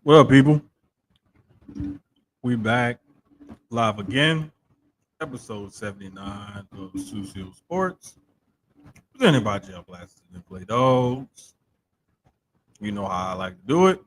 What up, people? We back live again. Episode 79 of Sucio Sports. Presented by Jail Blasters and Play Dogs. You know how I like to do it.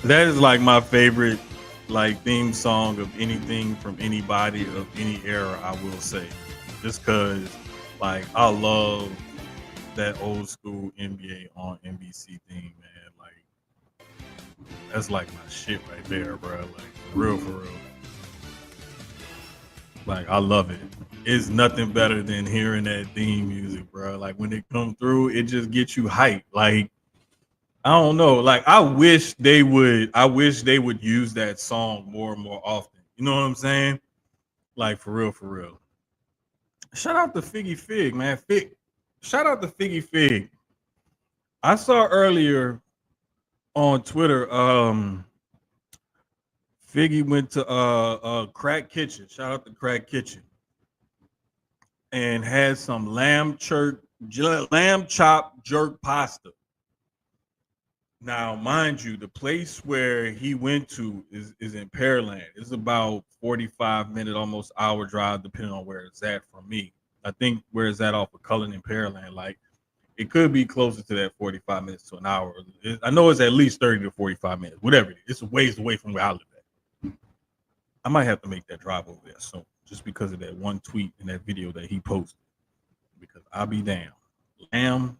That is like my favorite theme song of anything from anybody of any era, I will say. Just cause I love that old school NBA on NBC theme, man. That's like my shit right there, bro. For real. I love it. It's nothing better than hearing that theme music, bro. When it come through, it just gets you hyped. I don't know. I wish they would use that song more and more often. You know what I'm saying? For real. Shout out to Figgy Fig, man. Shout out to Figgy Fig. I saw earlier on Twitter, Figgy went to Crack Kitchen. Shout out to Crack Kitchen. And had some lamb chop jerk pasta. Now, mind you, the place where he went to is in Pearland. It's about 45-minute, almost hour drive, depending on where it's at from me. I think where it's at off of Cullen and Pearland, it could be closer to that 45 minutes to an hour. I know it's at least 30 to 45 minutes, whatever it is. It's a ways away from where I live at. I might have to make that drive over there soon, just because of that one tweet and that video that he posted. Because I'll be damned. Lamb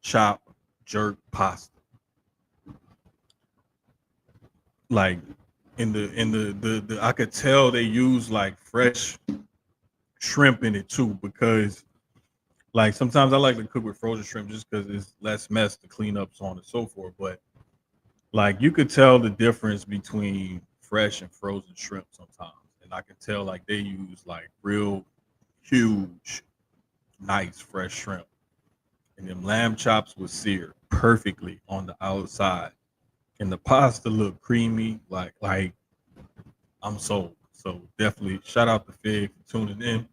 chop jerk pasta. In the I could tell they use fresh shrimp in it too, because sometimes I like to cook with frozen shrimp just because it's less mess to clean up, so on and so forth. But you could tell the difference between fresh and frozen shrimp sometimes, and I could tell they use real huge, nice fresh shrimp, and them lamb chops was seared perfectly on the outside. And the pasta looked creamy, I'm sold. So definitely shout out to Fig for tuning in.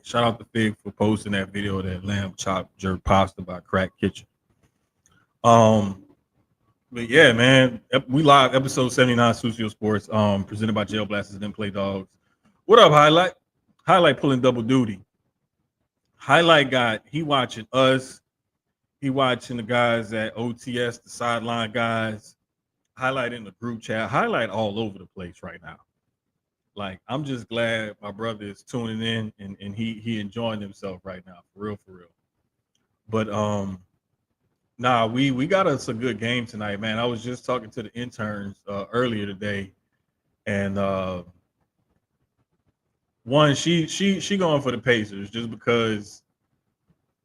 Shout out to Fig for posting that video of that lamb chop jerk pasta by Crack Kitchen. But yeah, man, we live episode 79 Sucio Sports, presented by Jail Blasters and Inplay Dogs. What up, Highlight? Highlight pulling double duty. Highlight he watching us. He watching the guys at OTS, the sideline guys. Highlight in the group chat. Highlight all over the place right now. I'm just glad my brother is tuning in and he enjoying himself right now. For real. But we got us a good game tonight, man. I was just talking to the interns earlier today, and one she going for the Pacers just because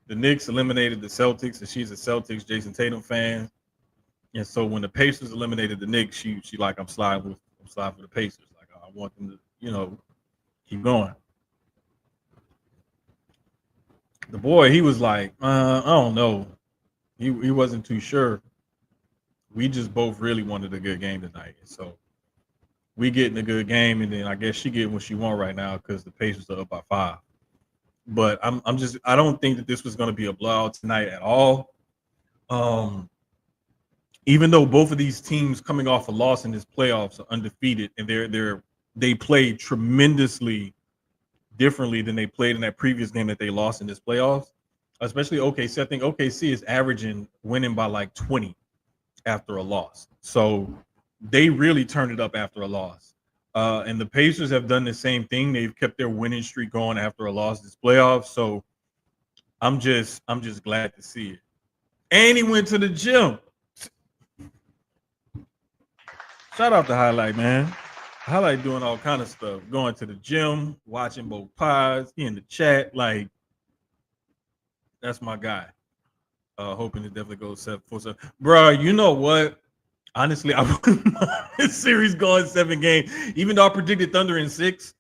the Knicks eliminated the Celtics, and she's a Celtics Jason Tatum fan. And so when the Pacers eliminated the Knicks, she I'm sliding for the Pacers. I want them to, keep going. The boy, he was I don't know. He wasn't too sure. We just both really wanted a good game tonight. And so we getting a good game, and then I guess she getting what she want right now because the Pacers are up by 5. But I don't think that this was going to be a blowout tonight at all. Even though both of these teams coming off a loss in this playoffs are undefeated, and they played tremendously differently than they played in that previous game that they lost in this playoffs, especially OKC. I think OKC is averaging winning by 20 after a loss. So they really turned it up after a loss. And the Pacers have done the same thing. They've kept their winning streak going after a loss this playoff. So I'm just glad to see it. And he went to the gym. Shout out to Highlight, man. Highlight doing all kind of stuff. Going to the gym, watching both pies. He in the chat. That's my guy. Hoping it definitely goes 7-4-7. Bro, you know what? Honestly, I wouldn't mind this series going 7 games. Even though I predicted Thunder in 6,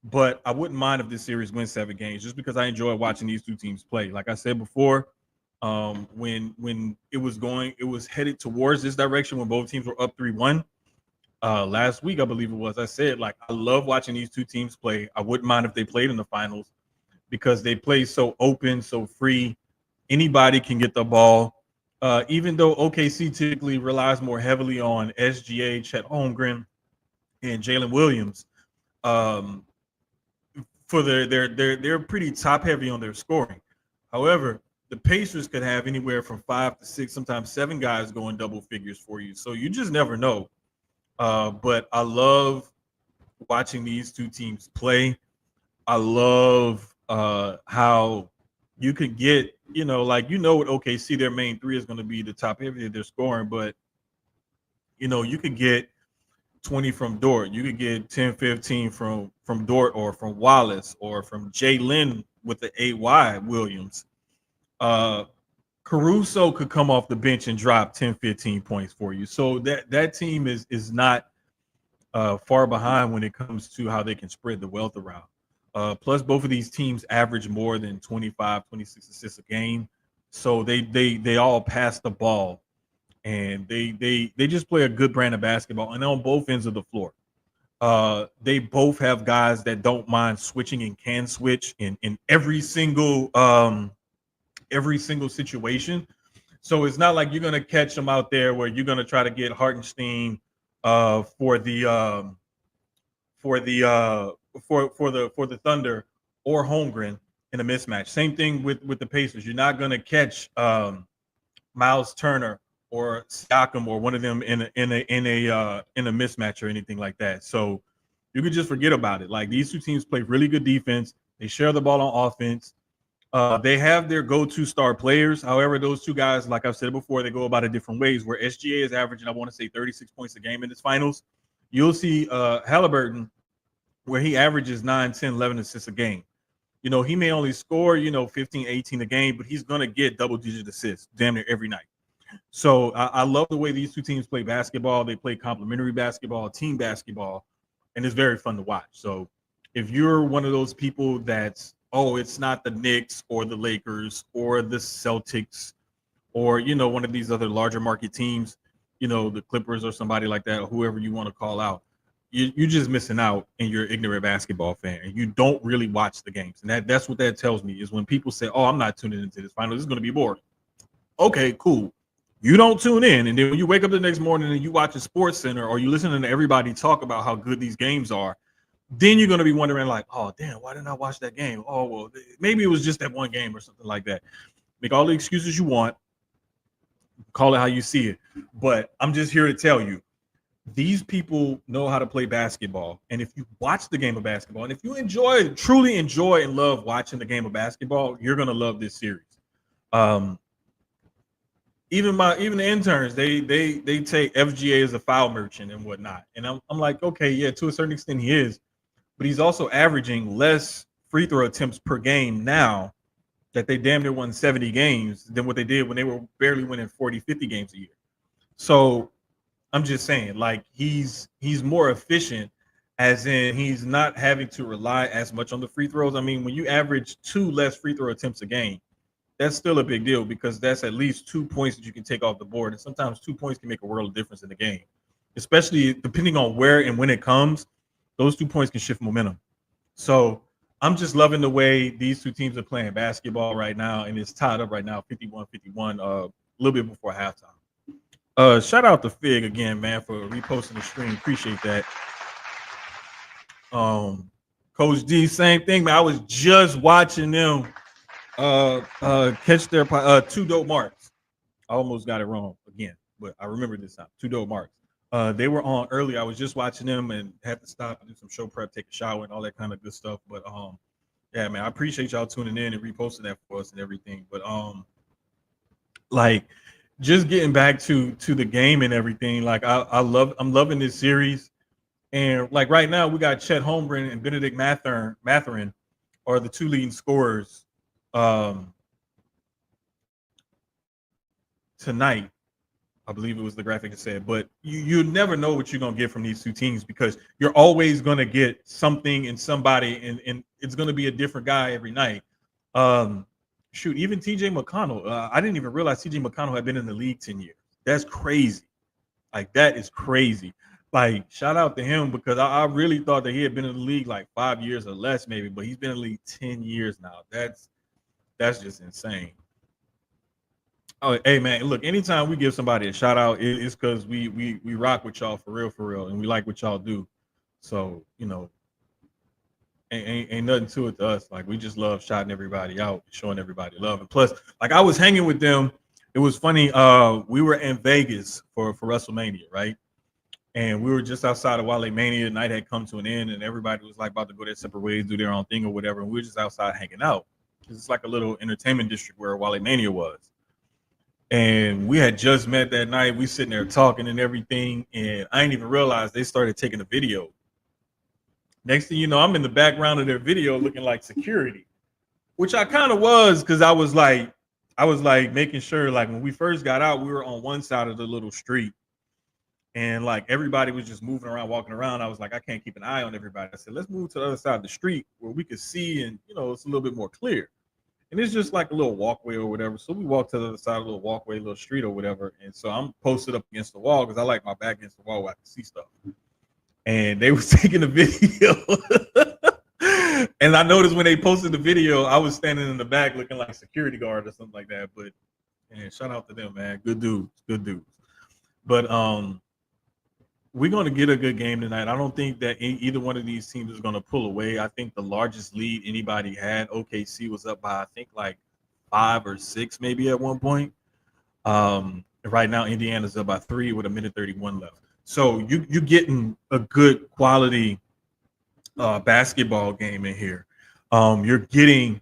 but I wouldn't mind if this series wins 7 games, just because I enjoy watching these two teams play. Like I said before, when it was headed towards this direction when both teams were up 3-1. Last week, I believe it was. I said, like, I love watching these two teams play. I wouldn't mind if they played in the finals because they play so open, so free. Anybody can get the ball. Even though OKC typically relies more heavily on SGA, Chet Holmgren, and Jalen Williams, um, for they're pretty top heavy on their scoring. However, the Pacers could have anywhere from 5 to 6, sometimes 7 guys going double figures for you. So you just never know. But I love watching these two teams play. I love how you could get, like, what OKC, their main three is going to be the top heavy of their scoring, but you could get 20 from Dort. You could get 10, 15 from Dort or from Wallace or from Jalen with the AY Williams. Caruso could come off the bench and drop 10, 15 points for you. So that team is not far behind when it comes to how they can spread the wealth around. Plus, both of these teams average more than 25, 26 assists a game. So they all pass the ball, and they just play a good brand of basketball, and on both ends of the floor. They both have guys that don't mind switching and can switch in every single situation. So it's not like you're gonna catch them out there where you're gonna try to get Hartenstein for the Thunder or Holmgren in a mismatch. Same thing with the Pacers. You're not gonna catch Miles Turner or Siakam or one of them in a mismatch or anything like that. So you could just forget about it. Like, these two teams play really good defense. They share the ball on offense. They have their go-to star players. However, those two guys, like I've said before, they go about it different ways. Where SGA is averaging, I want to say, 36 points a game in his finals. You'll see Halliburton, where he averages 9, 10, 11 assists a game. He may only score, 15, 18 a game, but he's going to get double-digit assists damn near every night. So I love the way these two teams play basketball. They play complementary basketball, team basketball, and it's very fun to watch. So if you're one of those people that's, it's not the Knicks or the Lakers or the Celtics or, one of these other larger market teams, the Clippers or somebody like that, or whoever you want to call out, you're just missing out, and you're an ignorant basketball fan, and you don't really watch the games. And that's what that tells me, is when people say, I'm not tuning into this final, this is going to be boring. Okay, cool. You don't tune in, and then when you wake up the next morning and you watch a Sports Center or you listen to everybody talk about how good these games are, then you're going to be wondering, like, oh, damn, why didn't I watch that game? Oh, well, maybe it was just that one game or something like that. Make all the excuses you want. Call it how you see it. But I'm just here to tell you, these people know how to play basketball. And if you watch the game of basketball, and if you truly enjoy and love watching the game of basketball, you're going to love this series. Even the interns, they take FGA as a foul merchant and whatnot. And I'm like, okay, yeah, to a certain extent he is. But he's also averaging less free throw attempts per game now that they damn near won 70 games than what they did when they were barely winning 40, 50 games a year. So I'm just saying, like, he's more efficient, as in he's not having to rely as much on the free throws. I mean, when you average 2 less free throw attempts a game, that's still a big deal, because that's at least 2 points that you can take off the board. And sometimes 2 points can make a world of difference in the game, especially depending on where and when it comes. Those 2 points can shift momentum. So I'm just loving the way these two teams are playing basketball right now, and it's tied up right now, 51-51, a little bit before halftime. Shout out to Fig again, man, for reposting the stream. Appreciate that. Coach D, same thing, man. I was just watching them catch their 2 dope marks. I almost got it wrong again, but I remember this time. 2 dope marks. They were on early. I was just watching them and had to stop and do some show prep, take a shower, and all that kind of good stuff. But yeah, man, I appreciate y'all tuning in and reposting that for us and everything. But like, just getting back to the game and everything, like, I'm loving this series. And like right now, we got Chet Holmgren and Benedict Mathurin are the 2 leading scorers tonight. I believe it was the graphic that said, but you never know what you're gonna get from these two teams because you're always gonna get something in somebody, and it's gonna be a different guy every night. Shoot, even TJ McConnell. I didn't even realize TJ McConnell had been in the league 10 years. That's crazy. Like that is crazy. Like shout out to him because I really thought that he had been in the league like 5 years or less, maybe, but he's been in the league 10 years now. That's just insane. Oh, hey man, look, anytime we give somebody a shout out, it's because we rock with y'all for real, and we like what y'all do. So, ain't nothing to it to us. Like we just love shouting everybody out, showing everybody love. And plus, like I was hanging with them. It was funny. We were in Vegas for WrestleMania, right? And we were just outside of Wale Mania. The night had come to an end, and everybody was like about to go their separate ways, do their own thing or whatever. And we were just outside hanging out. It's like a little entertainment district where Wale Mania was. And we had just met that night. We sitting there talking and everything, and I didn't even realize they started taking a video. Next thing you know, I'm in the background of their video looking like security, which I kind of was because I was like making sure, like when we first got out, we were on one side of the little street, and like everybody was just moving around, walking around. I was like, I can't keep an eye on everybody. I said, let's move to the other side of the street where we could see, and it's a little bit more clear. And it's just like a little walkway or whatever. So we walked to the other side of the little walkway, little street or whatever. And so I'm posted up against the wall because I like my back against the wall where I can see stuff. And they was taking a video. And I noticed when they posted the video, I was standing in the back looking like a security guard or something like that. But man, shout out to them, man. Good dudes. But we're going to get a good game tonight. I don't think that either one of these teams is going to pull away. I think the largest lead anybody had, OKC, was up by, I think, like 5 or 6 maybe at one point. Right now, Indiana's up by 3 with 1:31 left. So you're getting a good quality basketball game in here. You're getting,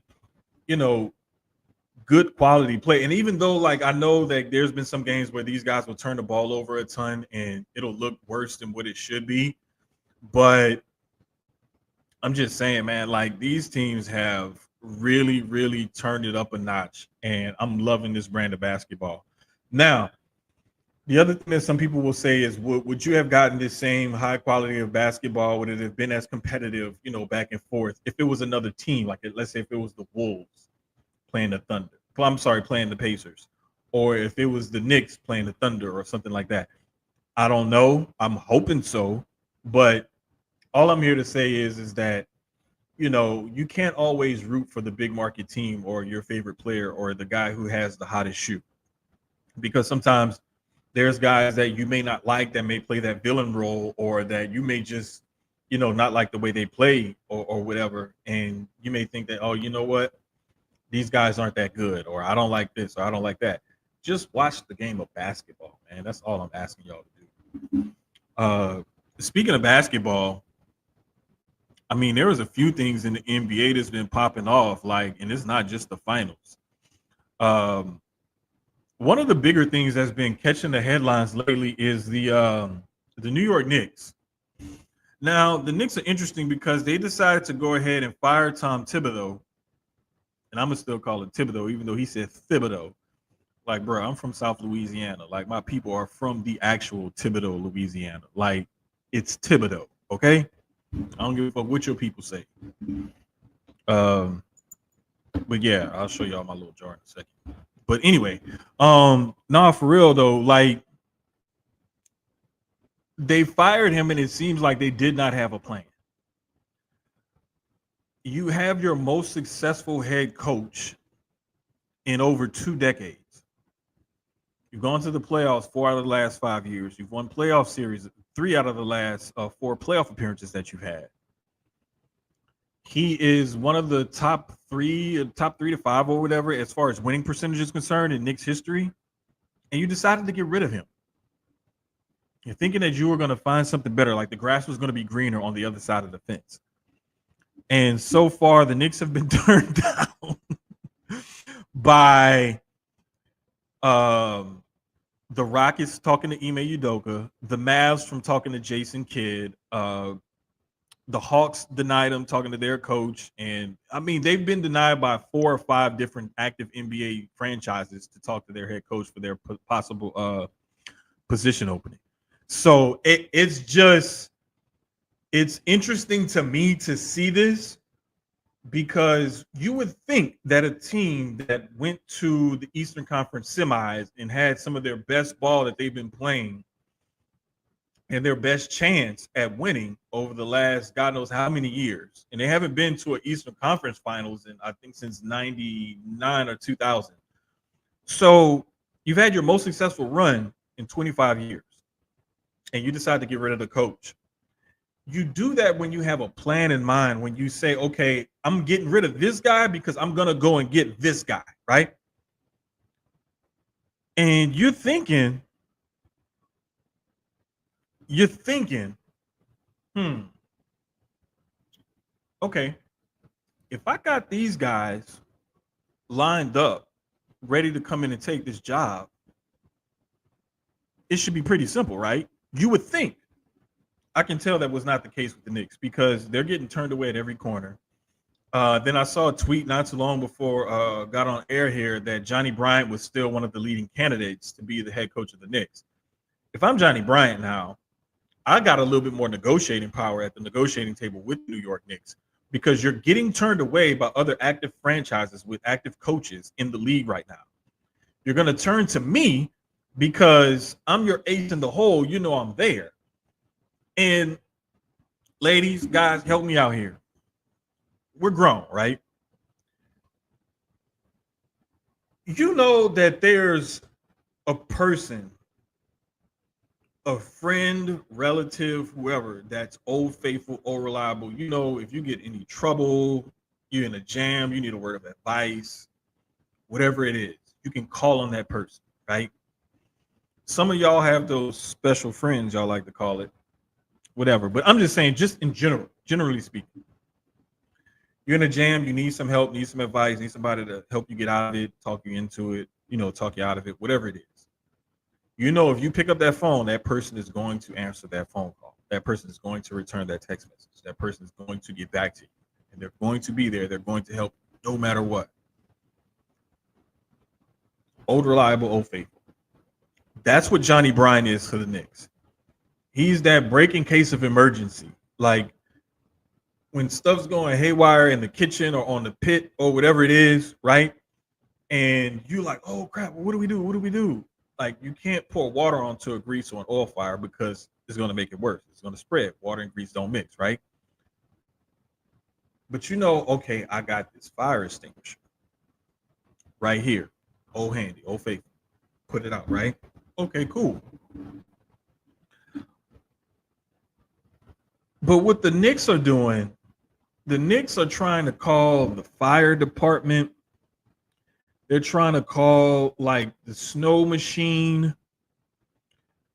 good quality play. And even though, like, I know that there's been some games where these guys will turn the ball over a ton and it'll look worse than what it should be. But I'm just saying, man, like these teams have really, really turned it up a notch. And I'm loving this brand of basketball. Now, the other thing that some people will say is, would you have gotten this same high quality of basketball? Would it have been as competitive, back and forth if it was another team? Like, let's say if it was the Wolves playing the Thunder. I'm sorry, playing the Pacers, or if it was the Knicks playing the Thunder or something like that. I don't know. I'm hoping so, but all I'm here to say is that, you can't always root for the big market team or your favorite player or the guy who has the hottest shoe, because sometimes there's guys that you may not like that may play that villain role, or that you may just, not like the way they play or whatever. And you may think that, oh, you know what? These guys aren't that good, or I don't like this, or I don't like that. Just watch the game of basketball, man. That's all I'm asking y'all to do. Speaking of basketball, I mean, there was a few things in the NBA that's been popping off, and it's not just the finals. One of the bigger things that's been catching the headlines lately is the New York Knicks. Now, the Knicks are interesting because they decided to go ahead and fire Tom Thibodeau. And I'm going to still call it Thibodeau, even though he said Thibodeau. Like, bro, I'm from South Louisiana. Like, my people are from the actual Thibodeau, Louisiana. Like, it's Thibodeau, okay? I don't give a fuck what your people say. But yeah, I'll show y'all my little jar in a second. But anyway, nah, for real though, like, they fired him and it seems like they did not have a plan. You have your most successful head coach in over 2 decades. You've gone to the playoffs 4 out of the last 5 years. You've won playoff series 3 out of the last 4 playoff appearances that you've had. He is one of the top 3 to 5 or whatever as far as winning percentage is concerned in Knicks history, and you decided to get rid of him. You're thinking that you were going to find something better, like the grass was going to be greener on the other side of the fence. And so far, the Knicks have been turned down by the Rockets talking to Ime Udoka, the Mavs from talking to Jason Kidd, The Hawks denied them talking to their coach, and I mean they've been denied by 4 or 5 different active NBA franchises to talk to their head coach for their possible position opening. So it's interesting to me to see this, because you would think that a team that went to the Eastern Conference semis and had some of their best ball that they've been playing and their best chance at winning over the last God knows how many years, and they haven't been to an Eastern Conference Finals in I think since '99 or 2000. So you've had your most successful run in 25 years, and you decide to get rid of the coach. You do that when you have a plan in mind, when you say, okay, I'm getting rid of this guy because I'm going to go and get this guy, right? And you're thinking, okay, if I got these guys lined up, ready to come in and take this job, it should be pretty simple, right? You would think. I can tell that was not the case with the Knicks, because they're getting turned away at every corner. Then I saw a tweet not too long before got on air here that Johnny Bryant was still one of the leading candidates to be the head coach of the Knicks. If I'm Johnny Bryant now, I got a little bit more negotiating power at the negotiating table with New York Knicks, because you're getting turned away by other active franchises with active coaches in the league right now. You're going to turn to me because I'm your ace in the hole. You know I'm there. And ladies, guys, help me out here. We're grown, right? You know that there's a person, a friend, relative, whoever, that's old faithful, old reliable. You know, if you get any trouble, you're in a jam, you need a word of advice, whatever it is, you can call on that person, right? Some of y'all have those special friends, y'all like to call it, whatever. But I'm just saying, just in general, generally speaking, you're in a jam, you need some help, need some advice, need somebody to help you get out of it, talk you into it, talk you out of it, whatever it is. You know, if you pick up that phone, that person is going to answer that phone call. That person is going to return that text message. That person is going to get back to you. And they're going to be there. They're going to help no matter what. Old reliable, old faithful. That's what Johnny Bryant is for the Knicks. He's that break in case of emergency. Like when stuff's going haywire in the kitchen or on the pit or whatever it is, right? And you're like, oh crap, what do we do? What do we do? Like you can't pour water onto a grease or an oil fire because it's going to make it worse. It's going to spread. Water and grease don't mix, right? But okay, I got this fire extinguisher right here. Old handy, old faithful. Put it out, right? Okay, cool. But what the Knicks are doing, the Knicks are trying to call the fire department. They're trying to call like the snow machine.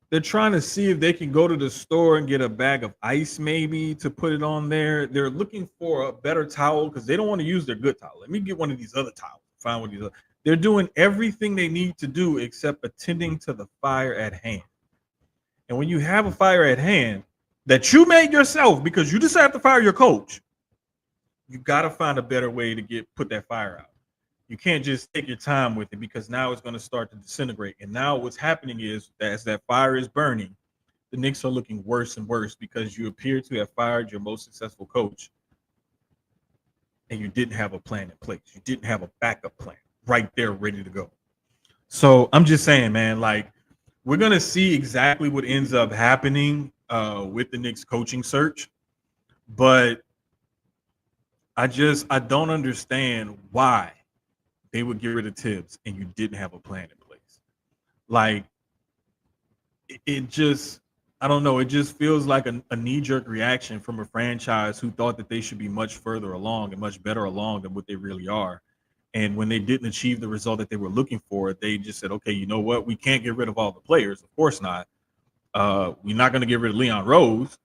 They're trying to see if they can go to the store and get a bag of ice maybe to put it on there. They're looking for a better towel because they don't want to use their good towel. Let me get one of these other towels. Find one of these other. They're doing everything they need to do except attending to the fire at hand. And when you have a fire at hand that you made yourself because you decided to fire your coach, you got to find a better way to put that fire out. You can't just take your time with it because now it's going to start to disintegrate. And now what's happening is that as that fire is burning, the Knicks are looking worse and worse because you appear to have fired your most successful coach and you didn't have a plan in place. You didn't have a backup plan right there ready to go. So I'm just saying, man, like we're going to see exactly what ends up happening with the Knicks coaching search. But I don't understand why they would get rid of Tibbs and you didn't have a plan in place. Like it just, I don't know. It just feels like a knee-jerk reaction from a franchise who thought that they should be much further along and much better along than what they really are. And when they didn't achieve the result that they were looking for, they just said, okay, you know what? We can't get rid of all the players. Of course not. We're not going to get rid of Leon Rose.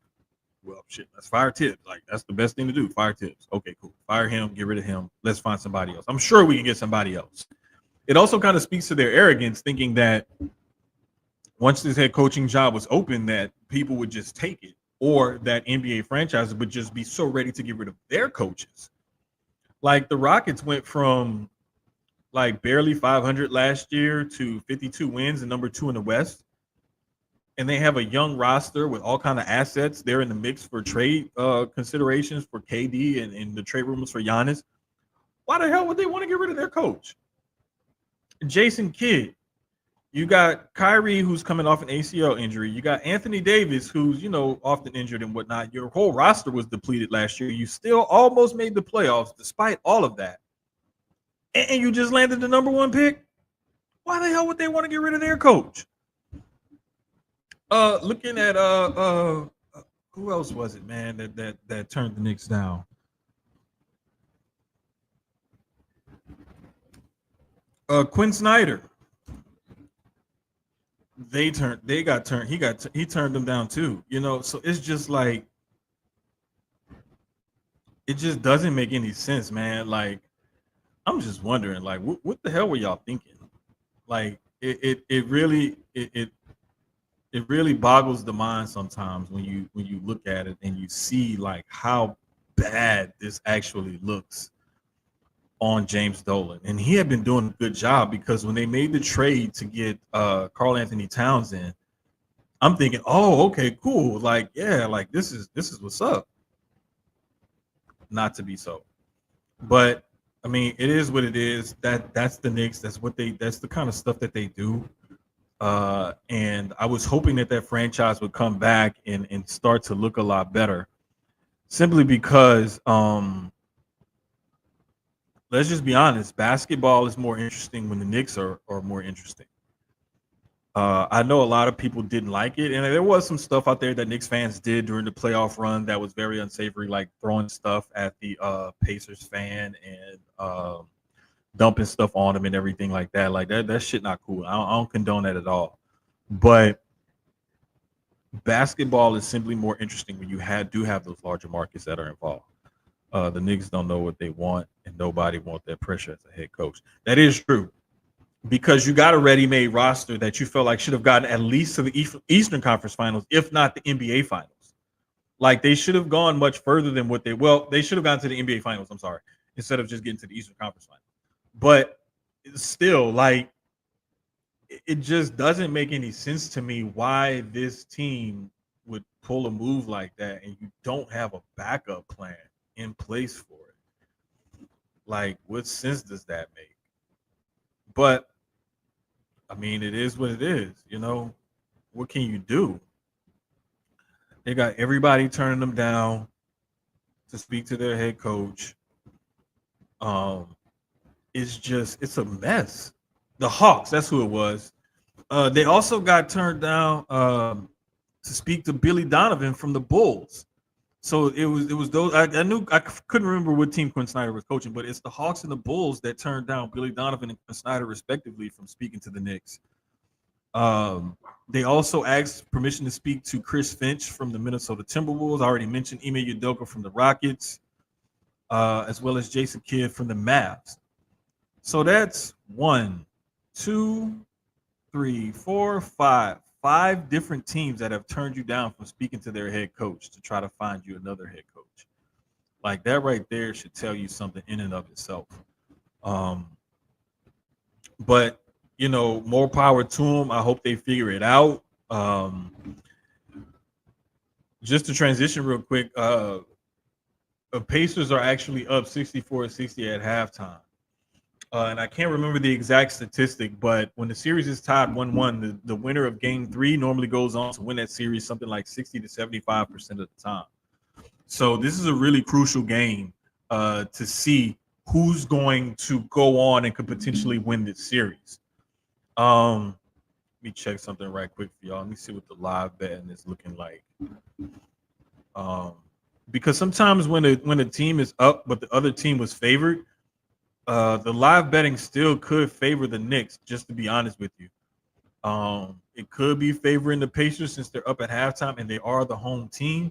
Well, shit, let's fire Tibbs. Like, that's the best thing to do. Fire Tibbs. Okay, cool. Fire him, get rid of him. Let's find somebody else. I'm sure we can get somebody else. It also kind of speaks to their arrogance, thinking that once this head coaching job was open, that people would just take it or that NBA franchises would just be so ready to get rid of their coaches. Like the Rockets went from like barely 500 last year to 52 wins and number 2 in the West, and they have a young roster with all kind of assets. They're in the mix for trade considerations for KD and the trade rumors for Giannis. Why the hell would they want to get rid of their coach? Jason Kidd. You got Kyrie, who's coming off an ACL injury. You got Anthony Davis, who's, often injured and whatnot. Your whole roster was depleted last year. You still almost made the playoffs despite all of that. And you just landed the number 1 pick. Why the hell would they want to get rid of their coach? Looking at who else was it, man, that turned the Knicks down? Quinn Snyder. He turned them down too. So it's just like it just doesn't make any sense, man. Like I'm just wondering, like what the hell were y'all thinking? Like it really boggles the mind sometimes when you look at it and you see like how bad this actually looks on James Dolan. And he had been doing a good job, because when they made the trade to get Karl Anthony Towns in, I'm thinking, oh, okay, cool. Like, yeah, like this is what's up. Not to be so. But I mean, it is what it is. That's the Knicks. That's the kind of stuff that they do. And I was hoping that franchise would come back and start to look a lot better, simply because let's just be honest, basketball is more interesting when the Knicks are more interesting. I know a lot of people didn't like it, and there was some stuff out there that Knicks fans did during the playoff run that was very unsavory, like throwing stuff at the Pacers fan and dumping stuff on them and everything like that. Like that shit not cool. I don't condone that at all. But basketball is simply more interesting when you do have those larger markets that are involved. The Knicks don't know what they want, and nobody wants that pressure as a head coach. That is true, because you got a ready-made roster that you felt like should have gotten at least to the Eastern Conference Finals, if not the NBA Finals. Like they should have gone much further than they should have gone to the NBA Finals, I'm sorry, instead of just getting to the Eastern Conference Finals. But still, like, it just doesn't make any sense to me why this team would pull a move like that and you don't have a backup plan in place for it. Like, what sense does that make? But I mean, it is what it is. What can you do? They got everybody turning them down to speak to their head coach. It's a mess. The Hawks, that's who it was. They also got turned down to speak to Billy Donovan from the Bulls. So it was those. I couldn't remember what team Quinn Snyder was coaching, but it's the Hawks and the Bulls that turned down Billy Donovan and Quinn Snyder respectively from speaking to the Knicks. They also asked permission to speak to Chris Finch from the Minnesota Timberwolves. I already mentioned Ime Udoka from the Rockets, as well as Jason Kidd from the Mavs. So that's 1, 2, 3, 4, 5. 5 different teams that have turned you down from speaking to their head coach to try to find you another head coach. Like that right there should tell you something in and of itself. But more power to them. I hope they figure it out. Just to transition real quick, the Pacers are actually up 64-60 at halftime. And I can't remember the exact statistic, but when the series is tied 1-1, the winner of game 3 normally goes on to win that series something like 60 to 75% of the time. So this is a really crucial game to see who's going to go on and could potentially win this series. Let me check something right quick for y'all. Let me see what the live betting is looking like. Because sometimes when a team is up but the other team was favored, the live betting still could favor the Knicks, just to be honest with you. It could be favoring the Pacers since they're up at halftime and they are the home team.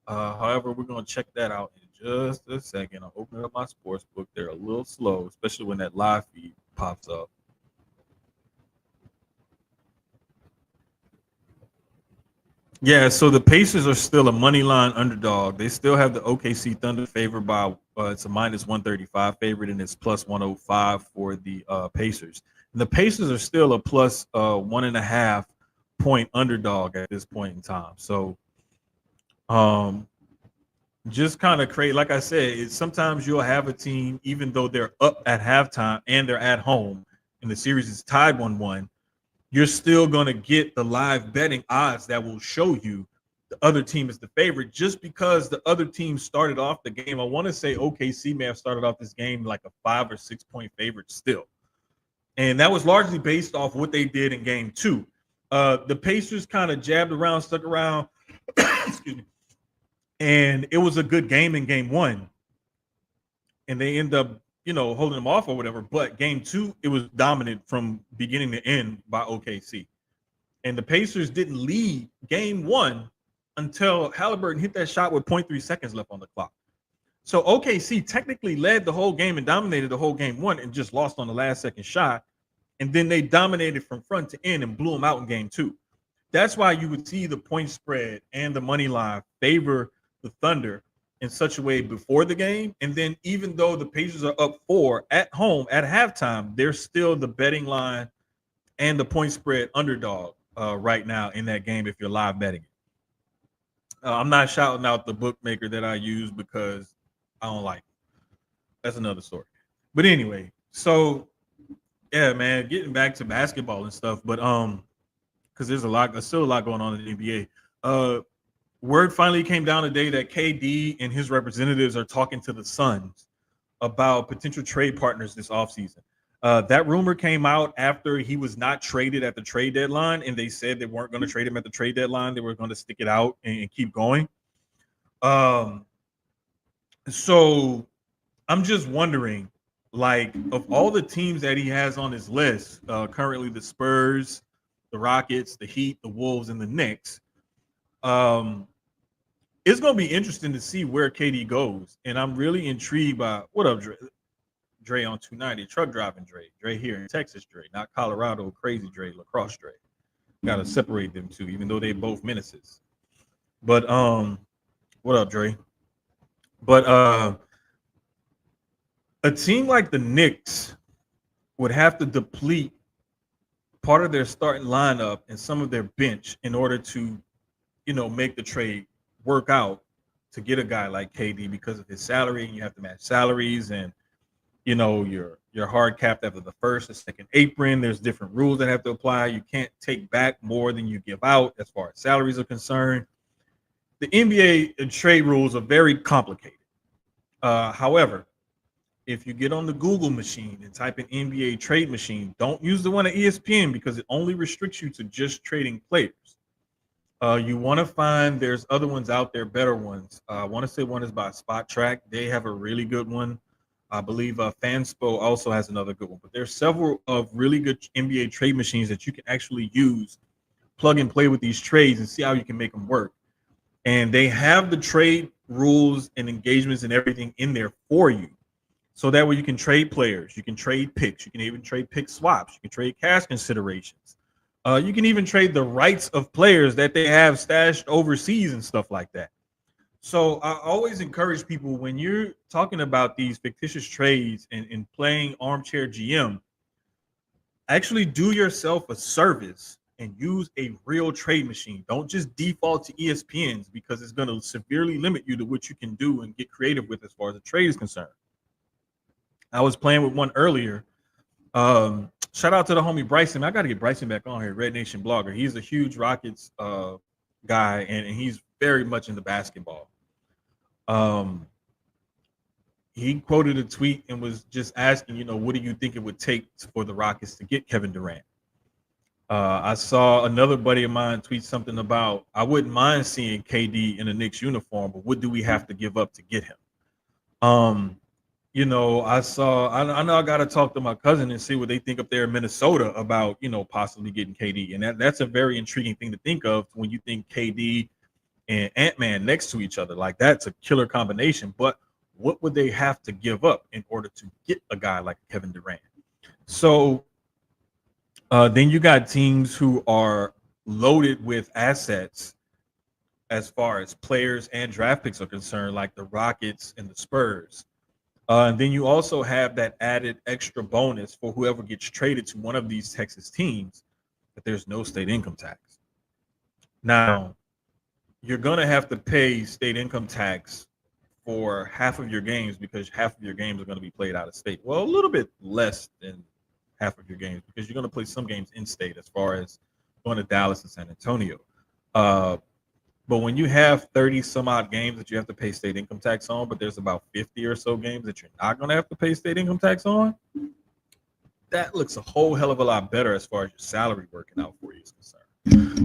However, we're going to check that out in just a second. I'll open up my sports book. They're a little slow, especially when that live feed pops up. Yeah, so the Pacers are still a money line underdog. They still have the OKC Thunder favored by it's a minus 135 favorite, and it's plus 105 for the Pacers. And the Pacers are still a plus 1.5 point underdog at this point in time. So um just kind of create, like I said, sometimes you'll have a team, even though they're up at halftime and they're at home and the series is tied 1-1, you're still going to get the live betting odds that will show you the other team is the favorite just because the other team started off the game. I want to say OKC may have started off this game like a 5 or 6 point favorite still. And that was largely based off what they did in game two. The Pacers kind of jabbed around, stuck around, excuse me, and it was a good game in game one. And they end up, holding them off or whatever. But game two, it was dominant from beginning to end by OKC. And the Pacers didn't lead game one until Halliburton hit that shot with 0.3 seconds left on the clock. So OKC technically led the whole game and dominated the whole game one and just lost on the last second shot. And then they dominated from front to end and blew them out in game two. That's why you would see the point spread and the money line favor the Thunder in such a way before the game. And then even though the Pacers are up 4 at home at halftime, they're still the betting line and the point spread underdog right now in that game if you're live betting it. I'm not shouting out the bookmaker that I use because I don't like it. That's another story. But anyway, so yeah, man, getting back to basketball and stuff, but because there's still a lot going on in the NBA. Word finally came down today that KD and his representatives are talking to the Suns about potential trade partners this offseason. That rumor came out after he was not traded at the trade deadline, and they said they weren't going to trade him at the trade deadline. They were going to stick it out and keep going. So I'm just wondering, like, of all the teams that he has on his list, currently the Spurs, the Rockets, the Heat, the Wolves, and the Knicks, it's going to be interesting to see where KD goes. And I'm really intrigued by what up, Dre? Dre on 290, truck driving Dre here in Texas Dre, not Colorado crazy Dre, lacrosse Dre. Got to separate them two, even though they both menaces. But what up, Dre? But a team like the Knicks would have to deplete part of their starting lineup and some of their bench in order to, make the trade work out to get a guy like KD because of his salary, and you have to match salaries, and you're hard capped after the first and second apron. There's different rules that have to apply. You can't take back more than you give out as far as salaries are concerned. The NBA trade rules are very complicated. However, if you get on the Google machine and type in NBA trade machine, don't use the one at ESPN because it only restricts you to just trading players. You want to find there's other ones out there, better ones. I want to say one is by Spot Track. They have a really good one. I believe Fanspo also has another good one. But there's several of really good NBA trade machines that you can actually use, plug and play with these trades and see how you can make them work. And they have the trade rules and engagements and everything in there for you. So that way you can trade players, you can trade picks, you can even trade pick swaps, you can trade cash considerations. You can even trade the rights of players that they have stashed overseas and stuff like that. So I always encourage people when you're talking about these fictitious trades and playing armchair GM, actually do yourself a service and use a real trade machine. Don't just default to ESPN's because it's going to severely limit you to what you can do and get creative with as far as the trade is concerned. I was playing with one earlier. Shout out to the homie Bryson. I got to get Bryson back on here, Red Nation blogger. He's a huge Rockets guy, and he's very much into basketball. He quoted a tweet and was just asking, what do you think it would take for the Rockets to get Kevin Durant? I saw another buddy of mine tweet something about, I wouldn't mind seeing KD in a Knicks uniform, but what do we have to give up to get him? I know I got to talk to my cousin and see what they think up there in Minnesota about, possibly getting KD. And that's a very intriguing thing to think of when you think KD and Ant-Man next to each other. Like, that's a killer combination. But what would they have to give up in order to get a guy like Kevin Durant? So then you got teams who are loaded with assets as far as players and draft picks are concerned, like the Rockets and the Spurs. And then you also have that added extra bonus for whoever gets traded to one of these Texas teams that there's no state income tax. Now, you're going to have to pay state income tax for half of your games because half of your games are going to be played out of state. Well, a little bit less than half of your games because you're going to play some games in state as far as going to Dallas and San Antonio. Uh, but when you have 30 some odd games that you have to pay state income tax on, but there's about 50 or so games that you're not going to have to pay state income tax on, that looks a whole hell of a lot better as far as your salary working out for you is concerned.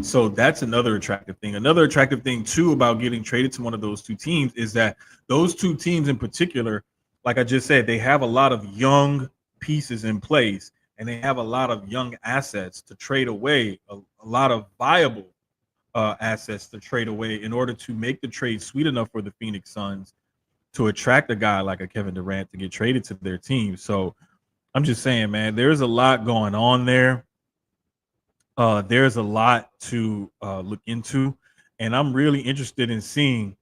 So that's another attractive thing. Another attractive thing, too, about getting traded to one of those two teams is that those two teams in particular, like I just said, they have a lot of young pieces in place and they have a lot of young assets to trade away, a lot of viable assets to trade away in order to make the trade sweet enough for the Phoenix Suns to attract a guy like a Kevin Durant to get traded to their team. So I'm just saying, man, there's a lot going on there. There's a lot to look into, and I'm really interested in seeing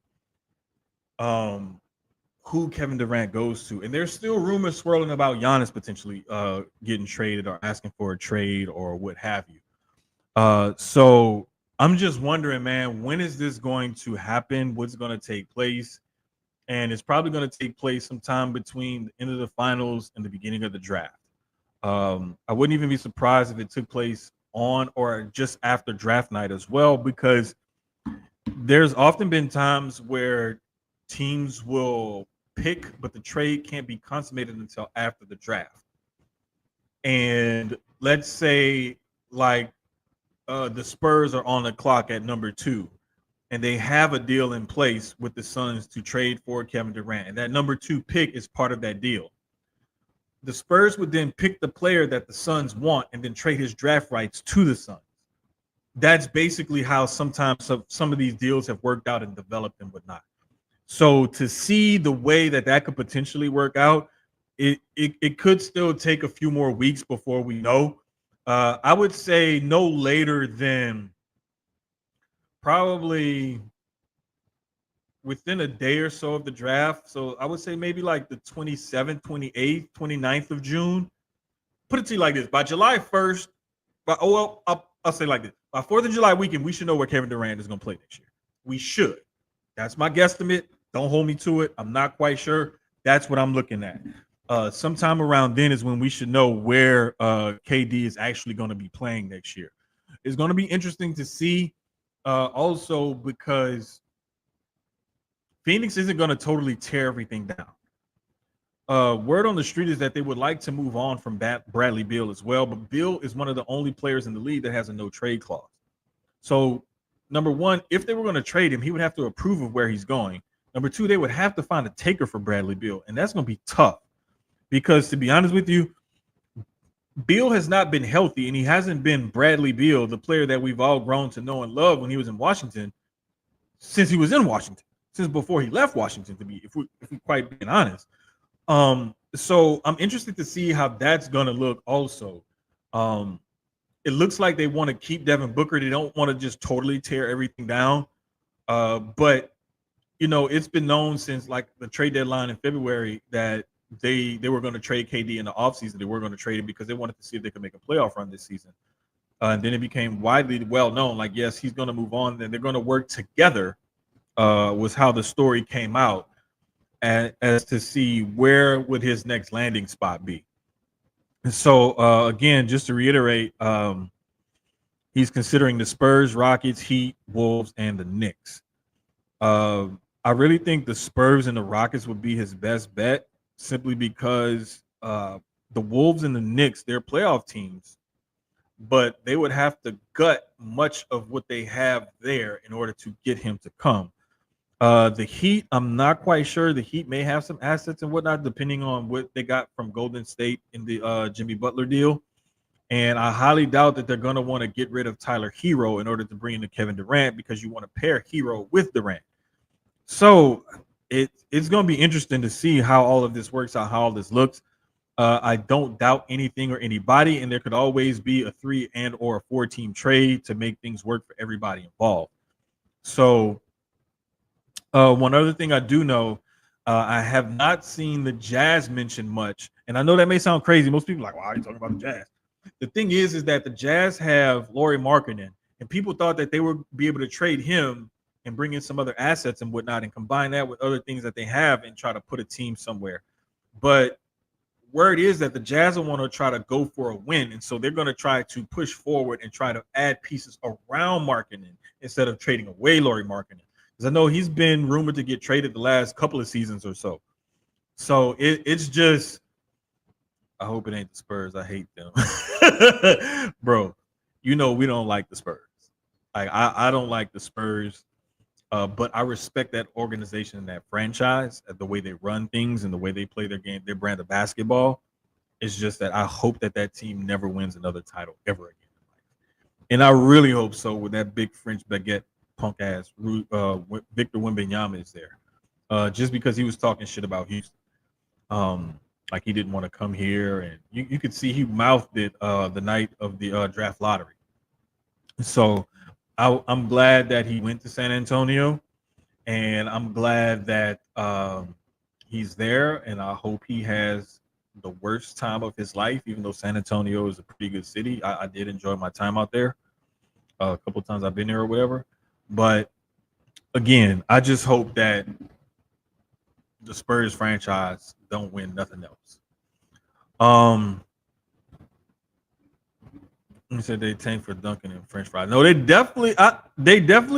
who Kevin Durant goes to. And there's still rumors swirling about Giannis potentially getting traded or asking for a trade or what have you. So I'm just wondering, man, when is this going to happen? What's going to take place? And it's probably going to take place sometime between the end of the finals and the beginning of the draft. I wouldn't even be surprised if it took place on or just after draft night as well, because there's often been times where teams will pick, but the trade can't be consummated until after the draft. And let's say like the Spurs are on the clock at number 2 and they have a deal in place with the Suns to trade for Kevin Durant. And that number 2 pick is part of that deal. The Spurs would then pick the player that the Suns want and then trade his draft rights to the Suns. That's basically how sometimes some of these deals have worked out and developed and whatnot. So to see the way that could potentially work out, it could still take a few more weeks before we know. I would say no later than probably within a day or so of the draft. So I would say maybe like the 27th, 28th, 29th of June. Put it to you like this. By July 1st, I'll say like this. By 4th of July weekend, we should know where Kevin Durant is going to play next year. We should. That's my guesstimate. Don't hold me to it. I'm not quite sure. That's what I'm looking at. Sometime around then is when we should know where KD is actually going to be playing next year. It's going to be interesting to see also because Phoenix isn't going to totally tear everything down. Word on the street is that they would like to move on from Bradley Beal as well, but Beal is one of the only players in the league that has a no trade clause. So, number one, if they were going to trade him, he would have to approve of where he's going. Number two, they would have to find a taker for Bradley Beal, and that's going to be tough because, to be honest with you, Beal has not been healthy, and he hasn't been Bradley Beal, the player that we've all grown to know and love when he was in Washington, since he was in Washington. Since before he left Washington, to be if we quite being honest. So I'm interested to see how that's gonna look also. It looks like they want to keep Devin Booker. They don't want to just totally tear everything down. But you know, it's been known since like the trade deadline in February that they were going to trade KD in the offseason. They were going to trade him because they wanted to see if they could make a playoff run this season. And then it became widely well known, like, yes, he's going to move on, and they're going to work together. Was how the story came out as to see where would his next landing spot be. And so, again, just to reiterate, he's considering the Spurs, Rockets, Heat, Wolves, and the Knicks. I really think the Spurs and the Rockets would be his best bet simply because the Wolves and the Knicks, they're playoff teams, but they would have to gut much of what they have there in order to get him to come. The Heat, I'm not quite sure. The Heat may have some assets and whatnot, depending on what they got from Golden State in the Jimmy Butler deal. And I highly doubt that they're going to want to get rid of Tyler Hero in order to bring in Kevin Durant because you want to pair Hero with Durant. So it's going to be interesting to see how all of this works out, how all this looks. I don't doubt anything or anybody, and there could always be a 3 and or a 4 team trade to make things work for everybody involved. So One other thing I do know, I have not seen the Jazz mentioned much, and I know that may sound crazy. Most people are like, "Why are you talking about the Jazz?" The thing is that the Jazz have Lauri Markkanen, and people thought that they would be able to trade him and bring in some other assets and whatnot, and combine that with other things that they have and try to put a team somewhere. But word is that the Jazz want to try to go for a win, and so they're going to try to push forward and try to add pieces around Markkanen instead of trading away Lauri Markkanen. Because I know he's been rumored to get traded the last couple of seasons or so. So it's just, I hope it ain't the Spurs. I hate them, bro. You know we don't like the Spurs. Like I don't like the Spurs, but I respect that organization and that franchise, the way they run things and the way they play their game, their brand of basketball. It's just that I hope that that team never wins another title ever again. And I really hope so with that big French baguette punk ass Victor Wembanyama is there. Just because he was talking shit about Houston. Like he didn't want to come here. And you could see he mouthed it the night of the draft lottery. So I'm glad that he went to San Antonio. And I'm glad that he's there. And I hope he has the worst time of his life, even though San Antonio is a pretty good city. I did enjoy my time out there. A couple of times I've been there or whatever. But again, I just hope that the Spurs franchise don't win nothing else. You said they tanked for Duncan and French fries. No, they definitely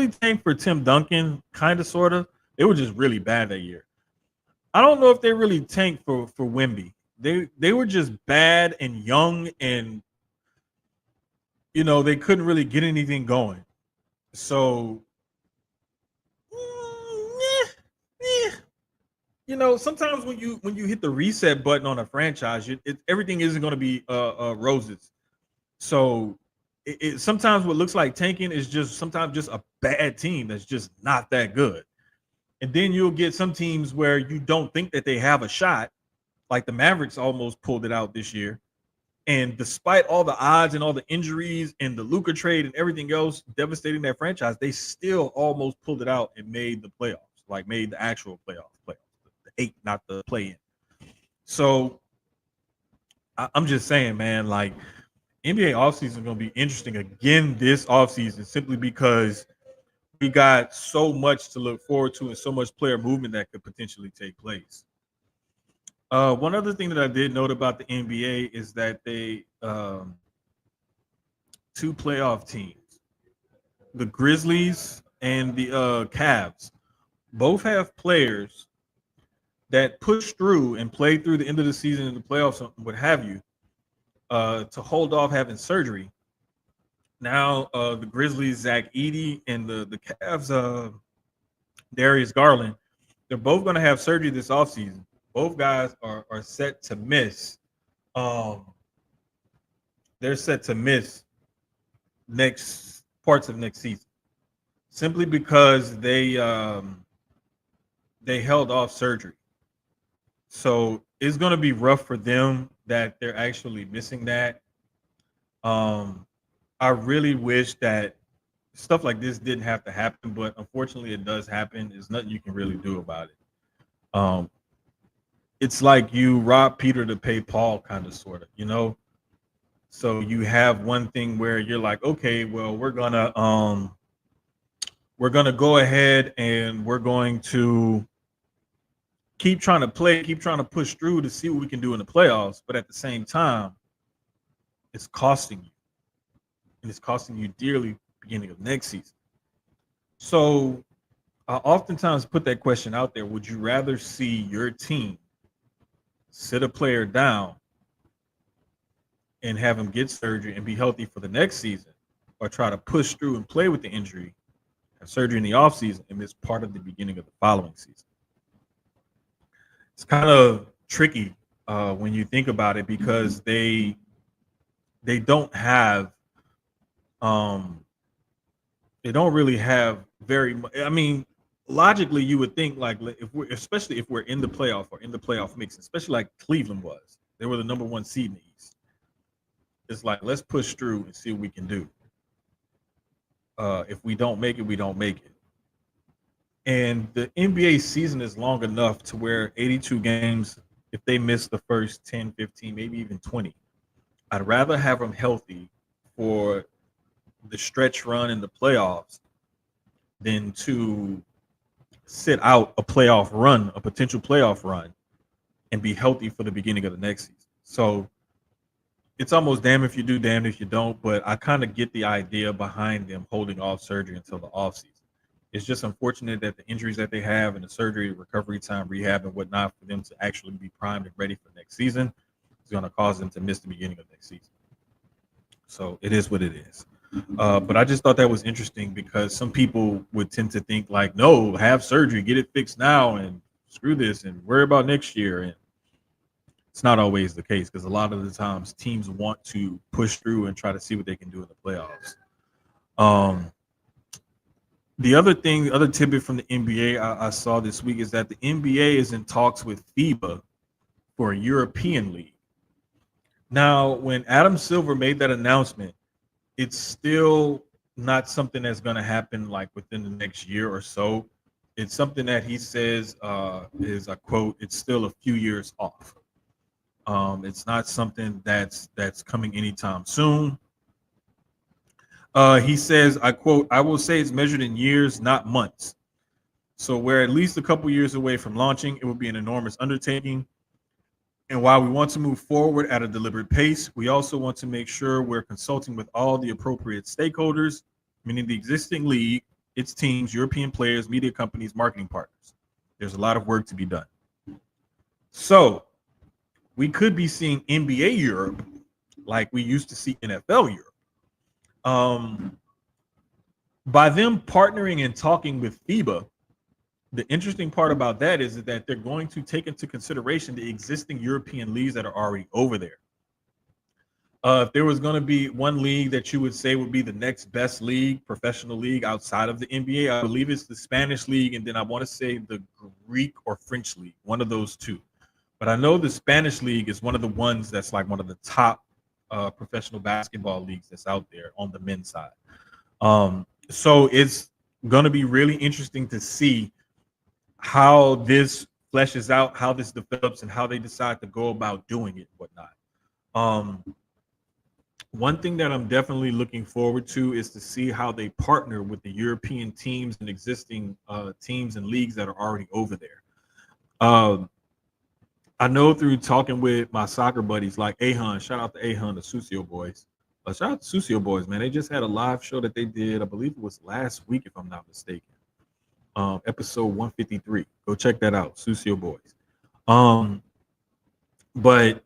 tanked for Tim Duncan, kind of, sort of. They were just really bad that year. I don't know if they really tanked for Wemby. They were just bad and young, and they couldn't really get anything going. So, sometimes when you hit the reset button on a franchise, everything isn't going to be roses. So, it sometimes what looks like tanking is just sometimes just a bad team that's just not that good. And then you'll get some teams where you don't think that they have a shot, like the Mavericks almost pulled it out this year. And despite all the odds and all the injuries and the Luka trade and everything else devastating their franchise, they still almost pulled it out and made the playoffs, like made the actual playoffs, the 8, not the play-in. So I'm just saying, man, like NBA offseason is going to be interesting again this offseason simply because we got so much to look forward to and so much player movement that could potentially take place. One other thing that I did note about the NBA is that they two playoff teams, the Grizzlies and the Cavs, both have players that push through and play through the end of the season in the playoffs, what have you, to hold off having surgery. Now, the Grizzlies, Zach Edey, and the Cavs, Darius Garland, they're both going to have surgery this offseason. Both guys are set to miss. They're set to miss next parts of next season, simply because they held off surgery. So it's going to be rough for them that they're actually missing that. I really wish that stuff like this didn't have to happen, but unfortunately it does happen. There's nothing you can really do about it. It's like you rob Peter to pay Paul, kind of, sort of, So you have one thing where you're like, okay, well, we're gonna go ahead and we're going to keep trying to push through to see what we can do in the playoffs, but at the same time, it's costing you. And it's costing you dearly beginning of next season. So I oftentimes put that question out there. Would you rather see your team sit a player down and have him get surgery and be healthy for the next season, or try to push through and play with the injury, have surgery in the offseason, and miss part of the beginning of the following season? It's kind of tricky when you think about it, because they don't have they don't really have very much. I mean, logically, you would think, like, especially if we're in the playoff or in the playoff mix, especially like Cleveland was, they were the number 1 seed in the East. It's like, let's push through and see what we can do. If we don't make it, we don't make it. And the NBA season is long enough to where 82 games, if they miss the first 10, 15, maybe even 20, I'd rather have them healthy for the stretch run in the playoffs than to sit out a playoff run, a potential playoff run, and be healthy for the beginning of the next season. So it's almost damn if you do, damn if you don't. But I kind of get the idea behind them holding off surgery until the offseason. It's just unfortunate that the injuries that they have and the surgery, recovery time, rehab, and whatnot for them to actually be primed and ready for next season is going to cause them to miss the beginning of next season. So it is what it is. But I just thought that was interesting because some people would tend to think like, no, have surgery, get it fixed now, and screw this and worry about next year. And it's not always the case because a lot of the times teams want to push through and try to see what they can do in the playoffs. The other tidbit from the NBA I saw this week is that the NBA is in talks with FIBA for a European league. Now, when Adam Silver made that announcement, it's still not something that's going to happen like within the next year or so. It's something that he says is, I quote, it's still a few years off. It's not something that's coming anytime soon. He says, I quote, I will say it's measured in years, not months. So we're at least a couple years away from launching. It will be an enormous undertaking. And while we want to move forward at a deliberate pace, we also want to make sure we're consulting with all the appropriate stakeholders, meaning the existing league, its teams, European players, media companies, marketing partners. There's a lot of work to be done. So we could be seeing NBA Europe like we used to see NFL Europe. By them partnering and talking with FIBA, the interesting part about that is that they're going to take into consideration the existing European leagues that are already over there. If there was going to be one league that you would say would be the next best league, professional league outside of the NBA, I believe it's the Spanish league, and then I want to say the Greek or French league, one of those two. But I know the Spanish league is one of the ones that's like one of the top professional basketball leagues that's out there on the men's side. So it's going to be really interesting to see how this fleshes out, how this develops, and how they decide to go about doing it and whatnot. One thing that I'm definitely looking forward to is to see how they partner with the European teams and existing teams and leagues that are already over there. I know through talking with my soccer buddies like Ahan, shout out to Ahan, the Susio boys. Shout out to Susio boys, man. They just had a live show that they did, I believe it was last week, if I'm not mistaken. Episode 153. Go check that out, Susio boys. But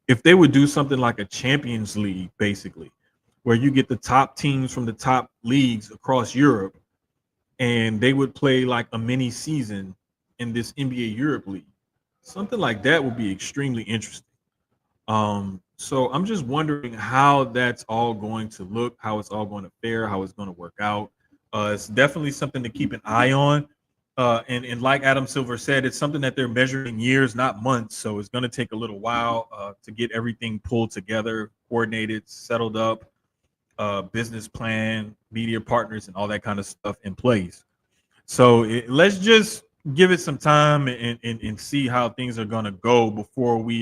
if they would do something like a Champions League, basically, where you get the top teams from the top leagues across Europe, and they would play like a mini season in this NBA Europe League. Something like that would be extremely interesting. So I'm just wondering how that's all going to look, how it's all going to fare, how it's going to work out. It's definitely something to keep an eye on. And like Adam Silver said, it's something that they're measuring years, not months. So it's going to take a little while to get everything pulled together, coordinated, settled up, business plan, media partners, and all that kind of stuff in place. So let's just give it some time and see how things are going to go before we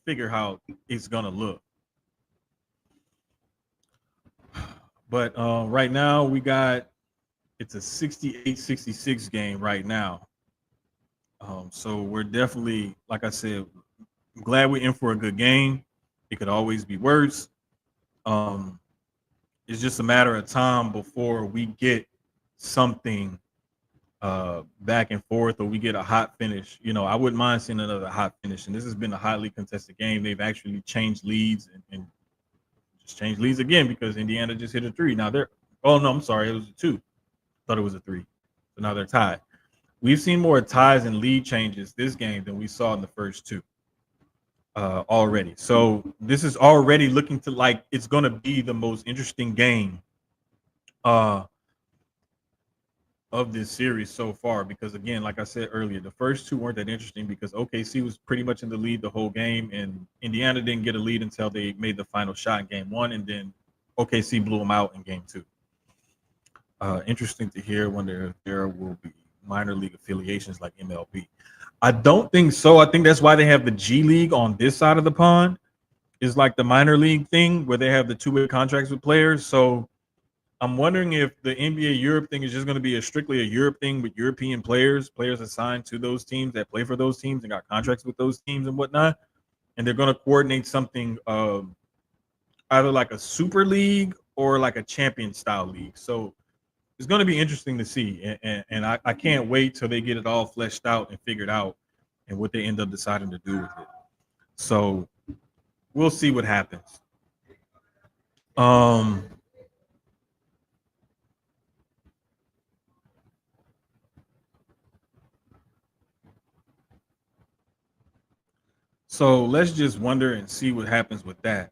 figure how it's going to look. But right now it's a 68-66 game right now. So we're definitely, like I said, I'm glad we're in for a good game. It could always be worse. It's just a matter of time before we get something back and forth, or we get a hot finish. I wouldn't mind seeing another hot finish. And this has been a highly contested game. They've actually changed leads and just changed leads again because Indiana just hit a three. Now I'm sorry, it was a two. Thought it was a three. So now they're tied. We've seen more ties and lead changes this game than we saw in the first two already. So this is already looking to like it's going to be the most interesting game of this series so far, because again, like I said earlier, the first two weren't that interesting because OKC was pretty much in the lead the whole game, and Indiana didn't get a lead until they made the final shot in game one, and then OKC blew them out in game 2. Interesting to hear when there will be minor league affiliations like MLB. I don't think so. I think that's why they have the G League on this side of the pond. Is like the minor league thing where they have the two-way contracts with players. So I'm wondering if the NBA Europe thing is just going to be strictly a Europe thing with European players assigned to those teams that play for those teams and got contracts with those teams and whatnot. And they're going to coordinate something either like a super league or like a champion style league. So it's going to be interesting to see. And I can't wait till they get it all fleshed out and figured out and what they end up deciding to do with it. So we'll see what happens. So let's just wonder and see what happens with that.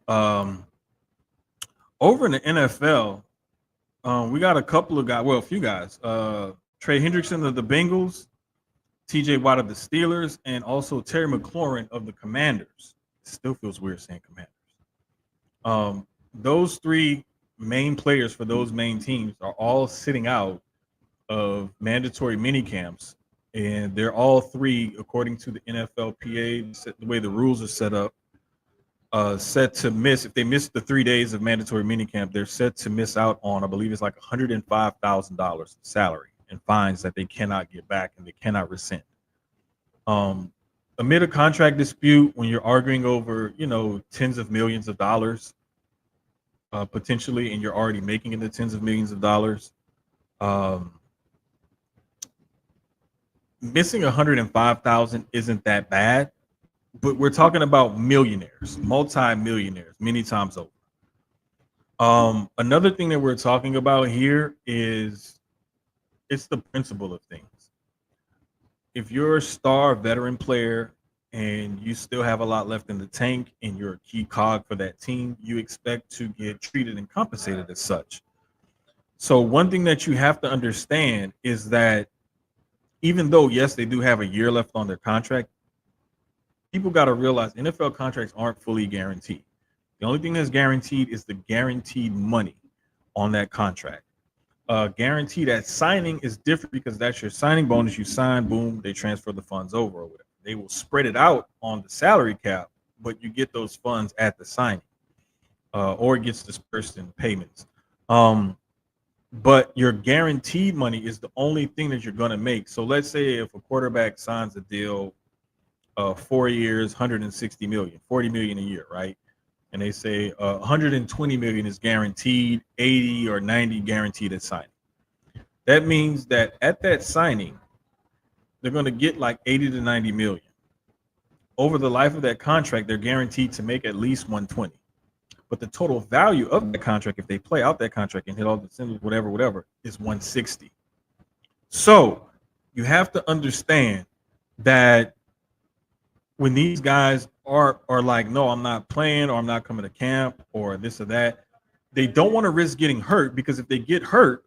Over in the NFL, we got a couple of guys, well, a few guys. Trey Hendrickson of the Bengals, TJ Watt of the Steelers, and also Terry McLaurin of the Commanders. It still feels weird saying Commanders. Those three main players for those main teams are all sitting out of mandatory mini camps, and they're all three, according to the NFLPA, the way the rules are set up, set to miss. If they miss the 3 days of mandatory minicamp, they're set to miss out on, I believe it's like $105,000 salary and fines that they cannot get back and they cannot rescind. Amid a contract dispute, when you're arguing over, tens of millions of dollars, potentially, and you're already making in the tens of millions of dollars, missing 105,000 isn't that bad. But we're talking about millionaires, multi-millionaires, many times over. Another thing that we're talking about here is it's the principle of things. If you're a star veteran player and you still have a lot left in the tank and you're a key cog for that team, you expect to get treated and compensated as such. So one thing that you have to understand is that even though, yes, they do have a year left on their contract, people got to realize NFL contracts aren't fully guaranteed. The only thing that's guaranteed is the guaranteed money on that contract. Guaranteed at signing is different because that's your signing bonus. You sign, boom, they transfer the funds over or whatever. They will spread it out on the salary cap, but you get those funds at the signing, or it gets dispersed in payments. But your guaranteed money is the only thing that you're going to make. So let's say if a quarterback signs a deal 4 years, 160 million, 40 million a year, right? And they say 120 million is guaranteed, 80 or 90 guaranteed at signing. That means that at that signing, they're going to get like 80 to 90 million. Over the life of that contract, they're guaranteed to make at least 120. But the total value of the contract, if they play out that contract and hit all the incentives, whatever, is 160. So you have to understand that when these guys are like, no, I'm not playing, or I'm not coming to camp, or this or that, they don't want to risk getting hurt, because if they get hurt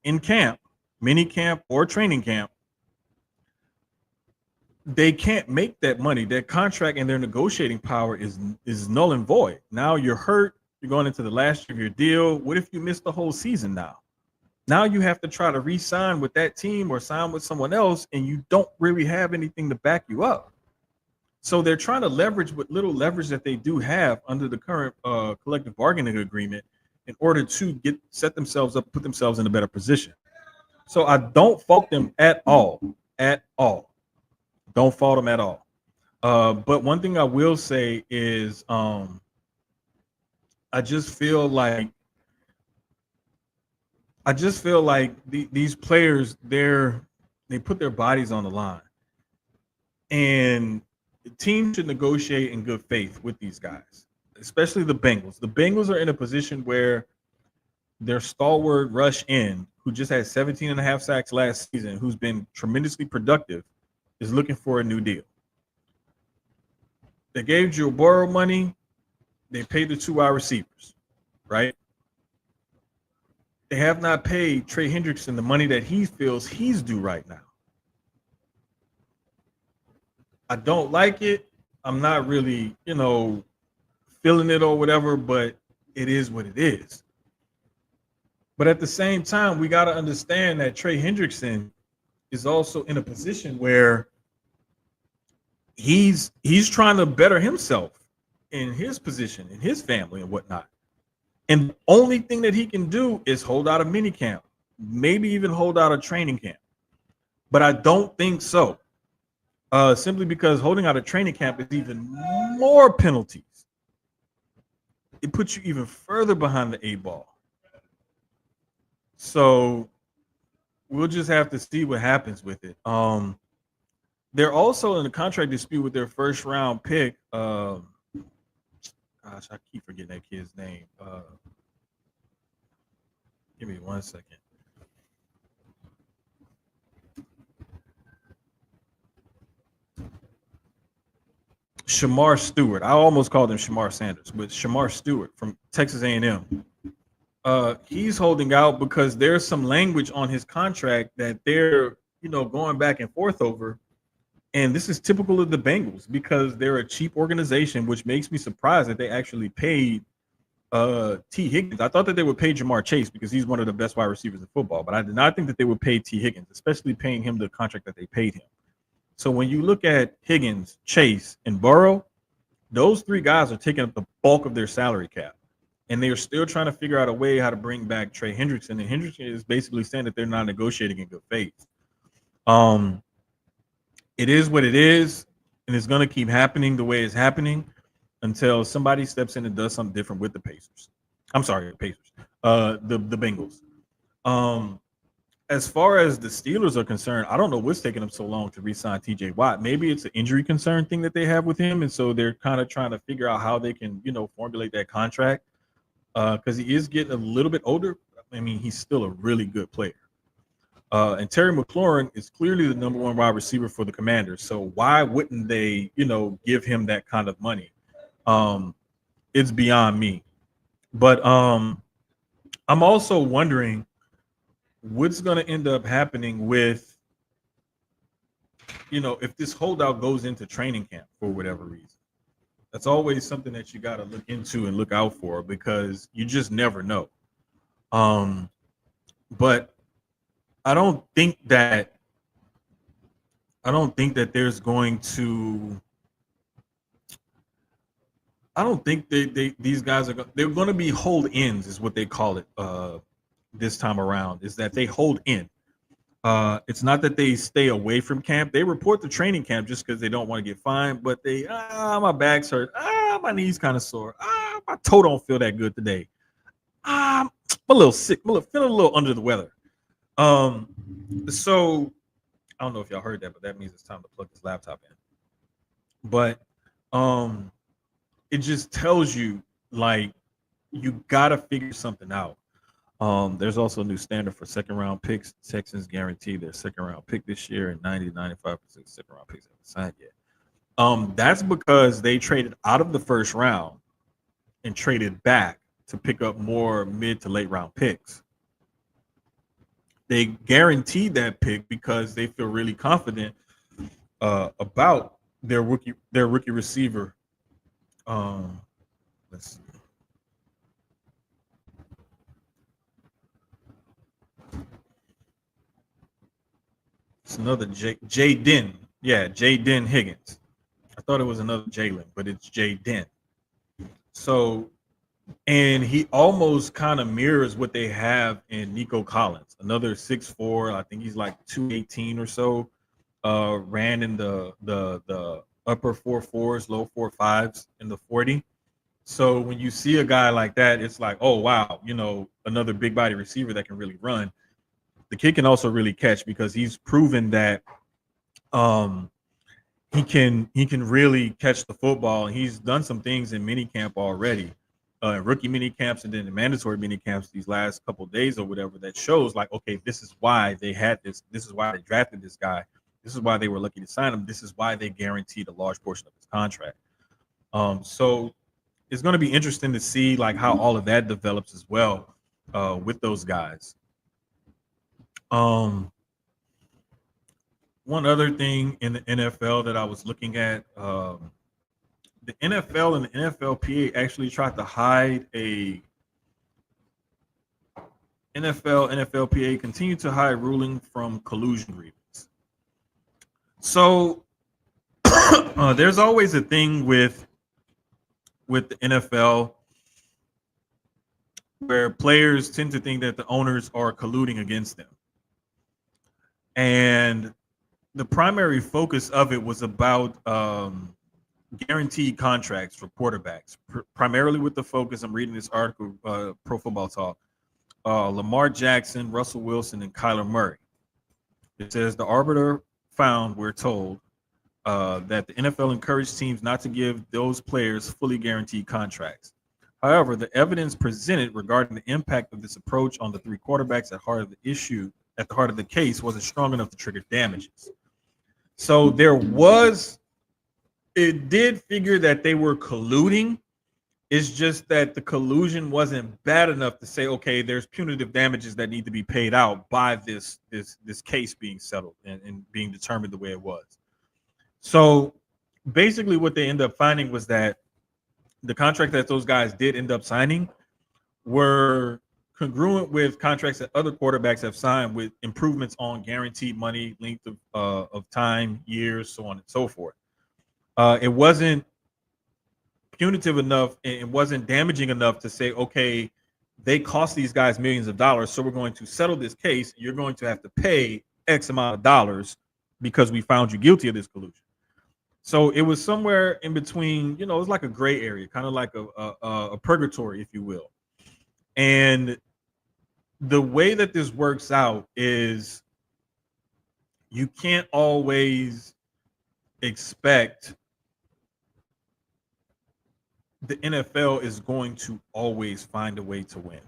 in camp, mini camp or training camp, they can't make that money. Their contract and their negotiating power is null and void. Now you're hurt. You're going into the last year of your deal. What if you miss the whole season now? Now you have to try to re-sign with that team or sign with someone else, and you don't really have anything to back you up. So they're trying to leverage what little leverage that they do have under the current collective bargaining agreement in order to set themselves up, put themselves in a better position. So I don't fault them at all. Don't fault them at all. But one thing I will say is I just feel like these players, they put their bodies on the line. And the team should negotiate in good faith with these guys, especially the Bengals. The Bengals are in a position where their stalwart rush end, who just had 17 and a half sacks last season, who's been tremendously productive, is looking for a new deal. They gave Joe Burrow money. They paid the 2 wide receivers, right? They have not paid Trey Hendrickson the money that he feels he's due right now. I don't like it. I'm not really, feeling it or whatever, but it is what it is. But at the same time, we got to understand that Trey Hendrickson is also in a position where he's trying to better himself in his position, in his family and whatnot. And the only thing that he can do is hold out a mini camp, maybe even hold out a training camp. But I don't think so. Simply because holding out a training camp is even more penalties. It puts you even further behind the 8 ball. So we'll just have to see what happens with it. They're also in a contract dispute with their first round pick. Gosh, I keep forgetting that kid's name. Give me 1 second. Shamar Stewart. I almost called him Shamar Sanders, but Shamar Stewart from Texas A&M. He's holding out because there's some language on his contract that they're, going back and forth over. And this is typical of the Bengals because they're a cheap organization, which makes me surprised that they actually paid T. Higgins. I thought that they would pay Jamar Chase because he's one of the best wide receivers in football, but I did not think that they would pay T. Higgins, especially paying him the contract that they paid him. So when you look at Higgins, Chase, and Burrow, those three guys are taking up the bulk of their salary cap. And they are still trying to figure out a way how to bring back Trey Hendrickson. And Hendrickson is basically saying that they're not negotiating in good faith. It is what it is, and it's going to keep happening the way it's happening until somebody steps in and does something different with the Pacers. I'm sorry, the Pacers. The Bengals. As far as the Steelers are concerned, I don't know what's taking them so long to re-sign TJ Watt. Maybe it's an injury concern thing that they have with him, and so they're kind of trying to figure out how they can, formulate that contract because he is getting a little bit older. I mean, he's still a really good player. And Terry McLaurin is clearly the number one wide receiver for the Commanders. So why wouldn't they, give him that kind of money? It's beyond me. But I'm also wondering what's going to end up happening with, if this holdout goes into training camp for whatever reason. That's always something that you got to look into and look out for because you just never know. But I don't think that there's going to. I don't think these guys they're going to be hold ins is what they call it this time around. Is that they hold in. It's not that they stay away from camp. They report to training camp just because they don't want to get fined. But they my back's hurt. My knee's kind of sore. My toe don't feel that good today. I'm a little sick. I'm feeling a little under the weather. So I don't know if y'all heard that, but that means it's time to plug this laptop in. But it just tells you like you gotta figure something out. There's also a new standard for second round picks. Texans guarantee their second round pick this year, and 90-95% second round picks haven't signed yet. That's because they traded out of the first round and traded back to pick up more mid to late round picks. They guaranteed that pick because they feel really confident about their rookie receiver. Let's see. It's another Jaden. Yeah, Jaden Higgins. I thought it was another Jalen, but it's Jaden. So, and he almost kind of mirrors what they have in Nico Collins, another 6'4". I think he's like 218 or so. Ran in the upper 4.4s, low 4.5s in the 40. So when you see a guy like that, it's like, oh wow, another big body receiver that can really run. The kid can also really catch because he's proven that he can really catch the football. And he's done some things in mini camp already, rookie mini camps, and then the mandatory mini camps these last couple of days or whatever. That shows like, okay, this is why they had this. This is why they drafted this guy. This is why they were lucky to sign him. This is why they guaranteed a large portion of his contract. So it's going to be interesting to see like how all of that develops as well with those guys. One other thing in the NFL that I was looking at, the NFL and the NFLPA actually tried to hide a NFL, NFLPA continue to hide ruling from collusion grievance. So there's always a thing with the NFL where players tend to think that the owners are colluding against them. And the primary focus of it was about guaranteed contracts for quarterbacks, primarily with the focus. I'm reading this article, Pro Football Talk. Lamar Jackson, Russell Wilson, and Kyler Murray. It says the arbiter found, we're told, that the NFL encouraged teams not to give those players fully guaranteed contracts. However, the evidence presented regarding the impact of this approach on the three quarterbacks at the heart of the case wasn't strong enough to trigger damages. So it did figure that they were colluding. It's just that the collusion wasn't bad enough to say, okay, there's punitive damages that need to be paid out by this case being settled and being determined the way it was. So basically what they ended up finding was that the contract that those guys did end up signing were congruent with contracts that other quarterbacks have signed with improvements on guaranteed money, length of time, years, so on and so forth. It wasn't punitive enough, it wasn't damaging enough to say, okay, they cost these guys millions of dollars, so we're going to settle this case. You're going to have to pay X amount of dollars because we found you guilty of this collusion. So it was somewhere in between, it was like a gray area, kind of like a purgatory, if you will. And the way that this works out is you can't always expect the NFL is going to always find a way to win.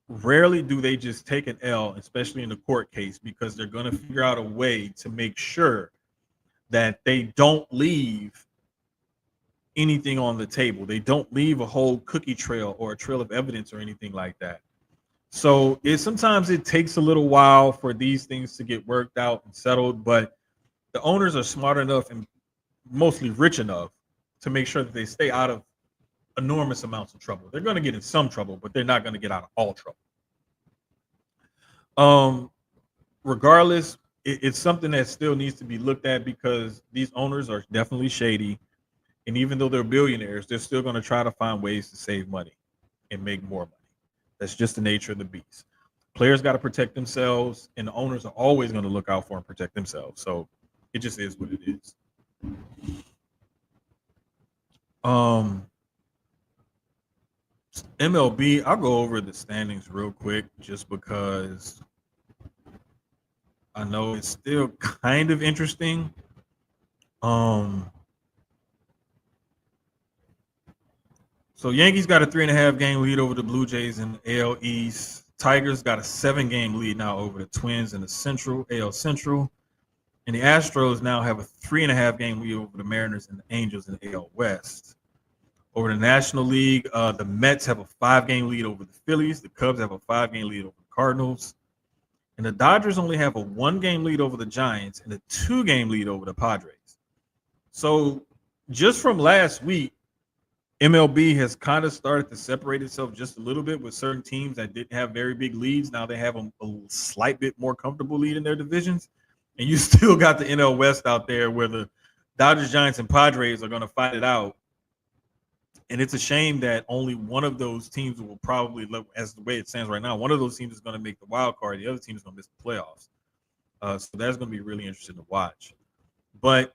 Rarely do they just take an L, especially in a court case, because they're going to figure out a way to make sure that they don't leave anything on the table. They don't leave a whole cookie trail or a trail of evidence or anything like that. So sometimes it takes a little while for these things to get worked out and settled, but the owners are smart enough and mostly rich enough to make sure that they stay out of enormous amounts of trouble. They're going to get in some trouble, but they're not going to get out of all trouble. Regardless, it's something that still needs to be looked at because these owners are definitely shady. And even though they're billionaires, they're still going to try to find ways to save money and make more money. That's just the nature of the beast. Players got to protect themselves, and the owners are always going to look out for and protect themselves. So it just is what it is. MLB, I'll go over the standings real quick just because I know it's still kind of interesting. So Yankees got a 3.5 game lead over the Blue Jays in the AL East. Tigers got a 7-game lead now over the Twins in the AL Central. And the Astros now have a 3.5 game lead over the Mariners and the Angels in the AL West. Over the National League, the Mets have a 5-game lead over the Phillies. The Cubs have a 5-game lead over the Cardinals. And the Dodgers only have a 1-game lead over the Giants and a 2-game lead over the Padres. So just from last week, MLB has kind of started to separate itself just a little bit with certain teams that didn't have very big leads. Now they have a slight bit more comfortable lead in their divisions. And you still got the NL West out there where the Dodgers, Giants, and Padres are going to fight it out. And it's a shame that only one of those teams will probably, as the way it stands right now, one of those teams is going to make the wild card. The other team is going to miss the playoffs. So that's going to be really interesting to watch. But,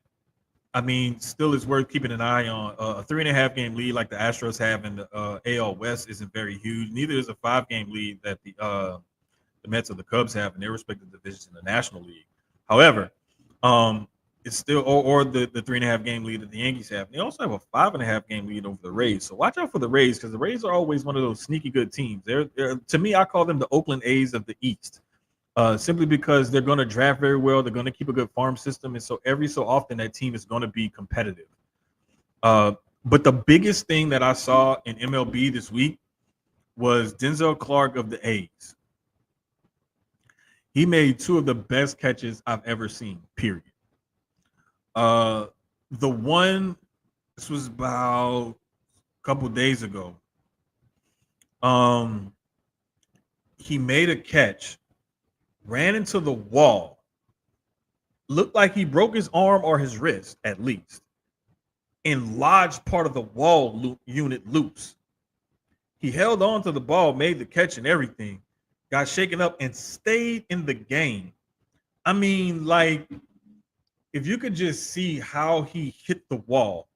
I mean, still is worth keeping an eye on. A 3.5 game lead like the Astros have in the AL West isn't very huge. Neither is a 5-game lead that the Mets or the Cubs have in their respective divisions in the National League. However, it's still or the 3.5 game lead that the Yankees have. They also have a 5.5 game lead over the Rays. So watch out for the Rays because the Rays are always one of those sneaky good teams. They're to me, I call them the Oakland A's of the East. Simply because they're going to draft very well. They're going to keep a good farm system. And so every so often that team is going to be competitive. But the biggest thing that I saw in MLB this week was Denzel Clark of the A's. He made 2 of the best catches I've ever seen, period. The one, this was about a couple days ago. He made a catch, ran into the wall, looked like he broke his arm or his wrist at least, and lodged part of the wall unit loose. He held on to the ball, made the catch and everything, got shaken up, and stayed in the game. I mean, like, if you could just see how he hit the wall,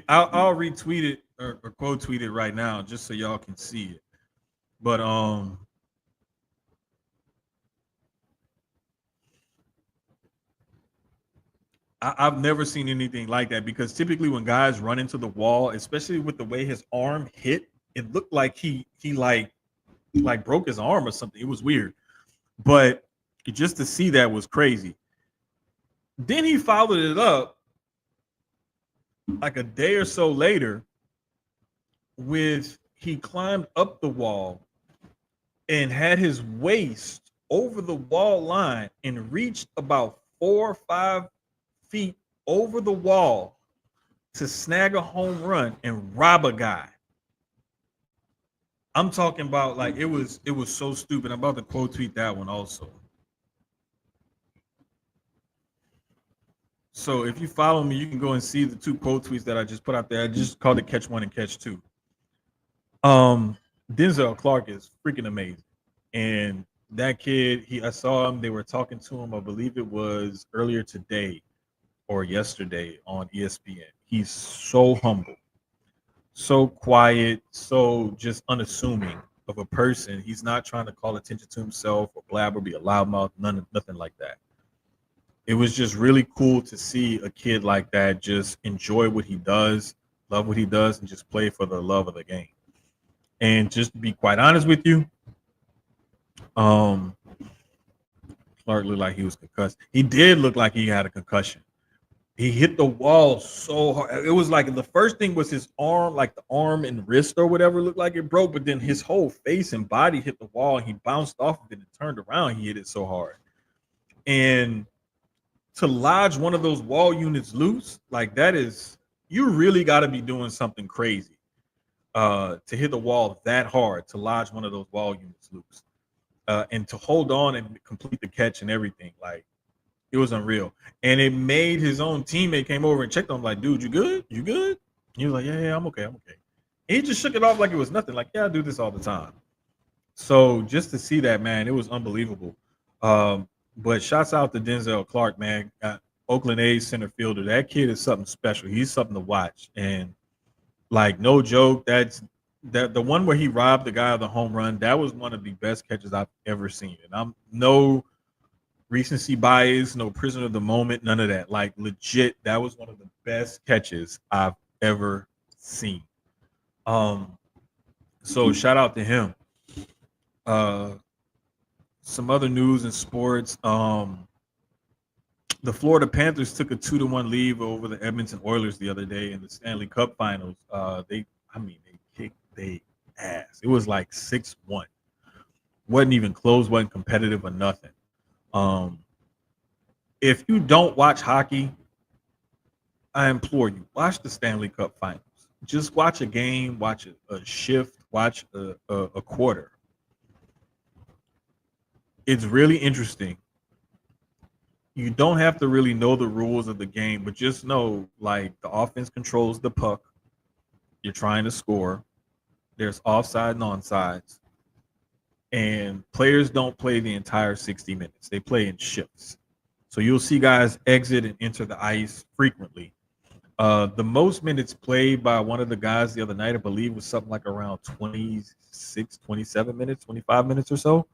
I'll retweet it or quote tweet it right now just so y'all can see it. But I've never seen anything like that, because typically when guys run into the wall, especially with the way his arm hit, it looked like he like broke his arm or something. It was weird, but just to see that was crazy. Then he followed it up like a day or so later with he climbed up the wall and had his waist over the wall line and reached about 4 or 5 feet over the wall to snag a home run and rob a guy. I'm talking about, like, it was so stupid. I'm about to quote tweet that one also. So if you follow me, you can go and see the 2 quote tweets that I just put out there. I just called it Catch One and Catch Two. Denzel Clark is freaking amazing. And that kid, I saw him, they were talking to him, I believe it was earlier today or yesterday on ESPN. He's so humble, so quiet, so just unassuming of a person. He's not trying to call attention to himself or blab or be a loudmouth, nothing like that. It was just really cool to see a kid like that just enjoy what he does, love what he does, and just play for the love of the game. And just to be quite honest with you, Clark looked like he was concussed. He did look like he had a concussion. He hit the wall so hard. It was like the first thing was his arm, like the arm and wrist or whatever looked like it broke, but then his whole face and body hit the wall and he bounced off of it and turned around. He hit it so hard. And to lodge one of those wall units loose, like, that is, you really got to be doing something crazy to hit the wall that hard, to lodge one of those wall units loose, and to hold on and complete the catch and everything. Like, it was unreal. And it made his own teammate came over and checked on him, like, dude, you good? You good? He was like, yeah, I'm okay. I'm okay. And he just shook it off like it was nothing. Like, yeah, I do this all the time. So just to see that, man, it was unbelievable. But shouts out to Denzel Clark, man. Oakland A's center fielder. That kid is something special. He's something to watch. And, like, no joke, that the one where he robbed the guy of the home run, that was one of the best catches I've ever seen. And I'm no recency bias, no prisoner of the moment, none of that. Like, legit, that was one of the best catches I've ever seen. So shout out to him. Some other news in sports. The Florida Panthers took a 2-1 lead over the Edmonton Oilers the other day in the Stanley Cup Finals. They kicked their ass. It was like 6-1. Wasn't even close, wasn't competitive or nothing. If you don't watch hockey, I implore you, watch the Stanley Cup Finals. Just watch a game, watch a shift, watch a quarter. It's really interesting. You don't have to really know the rules of the game, but just know, like, the offense controls the puck. You're trying to score. There's offside and onsides. And players don't play the entire 60 minutes. They play in shifts. So you'll see guys exit and enter the ice frequently. The most minutes played by one of the guys the other night, I believe, was something like around 26, 27 minutes, 25 minutes or so.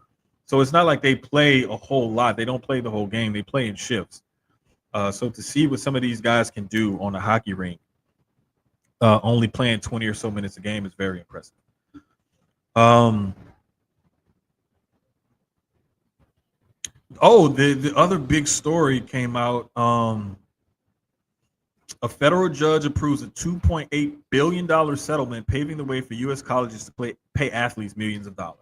So it's not like they play a whole lot. They don't play the whole game. They play in shifts. So to see what some of these guys can do on a hockey rink, only playing 20 or so minutes a game, is very impressive. The other big story came out. A federal judge approves a $2.8 billion settlement, paving the way for U.S. colleges to pay athletes millions of dollars.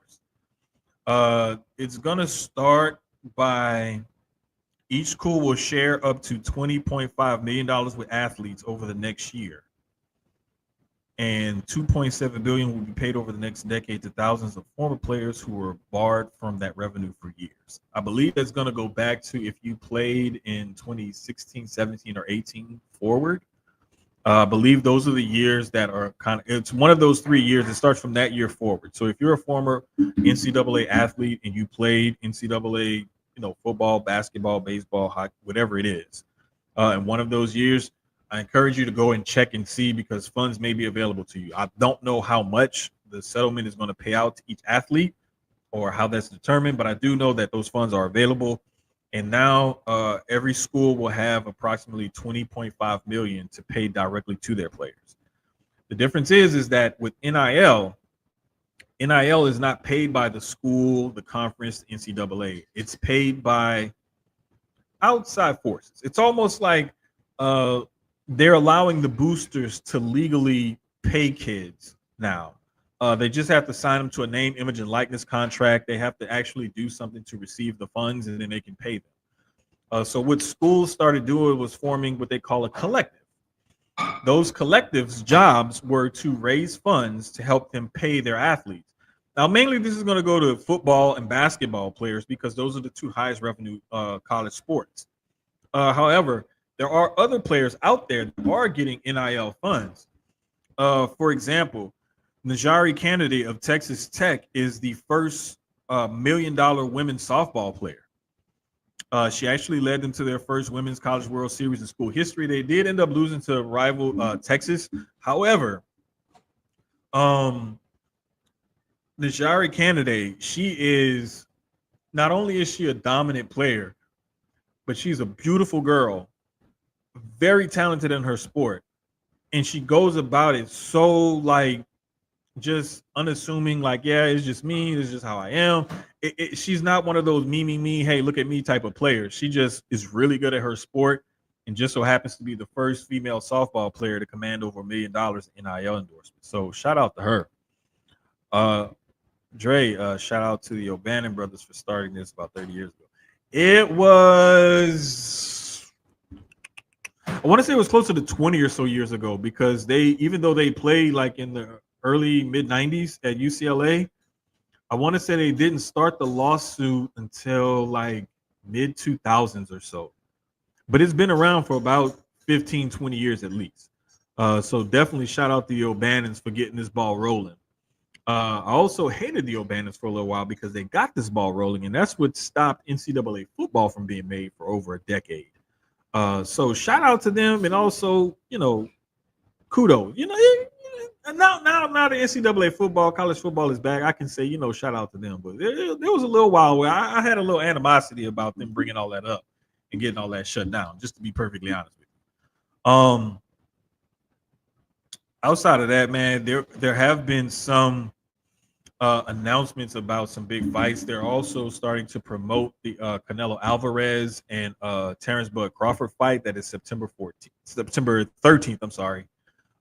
It's going to start by each school will share up to $20.5 million with athletes over the next year. and 2.7 billion will be paid over the next decade to thousands of former players who were barred from that revenue for years. I believe that's going to go back to if you played in 2016, 17, or 18 forward. I believe those are the years that are kind of, it's one of those 3 years. It starts from that year forward. So if you're a former NCAA athlete and you played NCAA, football, basketball, baseball, hockey, whatever it is, in one of those years, I encourage you to go and check and see because funds may be available to you. I don't know how much the settlement is going to pay out to each athlete or how that's determined, but I do know that those funds are available. And now every school will have approximately 20.5 million to pay directly to their players. The difference is that with NIL is not paid by the school, the conference, the NCAA. It's paid by outside forces. It's almost like they're allowing the boosters to legally pay kids now. They just have to sign them to a name, image, and likeness contract. They have to actually do something to receive the funds, and then they can pay them. So what schools started doing was forming what they call a collective. Those collectives' jobs were to raise funds to help them pay their athletes. Now, mainly this is going to go to football and basketball players because those are the two highest revenue college sports. However, there are other players out there that are getting NIL funds. For example, Najari Kennedy of Texas Tech is the first $1 million women's softball player. She actually led them to their first Women's College World Series in school history. They did end up losing to rival Texas. However, Najari Kennedy, she is not only is she a dominant player, but she's a beautiful girl, very talented in her sport, and she goes about it so just unassuming, yeah, it's just me, it's just how I am. She's not one of those me, hey, look at me type of players. She just is really good at her sport and just so happens to be the first female softball player to command over $1 million in NIL endorsement. So shout out to her. Dre, shout out to the O'Bannon brothers for starting this about 30 years ago. It was, I want to say it was closer to 20 or so years ago because even though they played in the early mid 90s at UCLA, I want to say they didn't start the lawsuit until mid 2000s or so, but it's been around for about 15, 20 years at least. So definitely shout out to the O'Bannons for getting this ball rolling. I also hated the O'Bannons for a little while because they got this ball rolling, and that's what stopped NCAA football from being made for over a decade. So shout out to them, and also, kudos. Now the NCAA football, college football is back. I can say, shout out to them. But there was a little while where I had a little animosity about them bringing all that up and getting all that shut down, just to be perfectly honest with you. Outside of that, man, there have been some announcements about some big fights. They're also starting to promote the Canelo Alvarez and Terrence Bud Crawford fight that is September 13th. I'm sorry.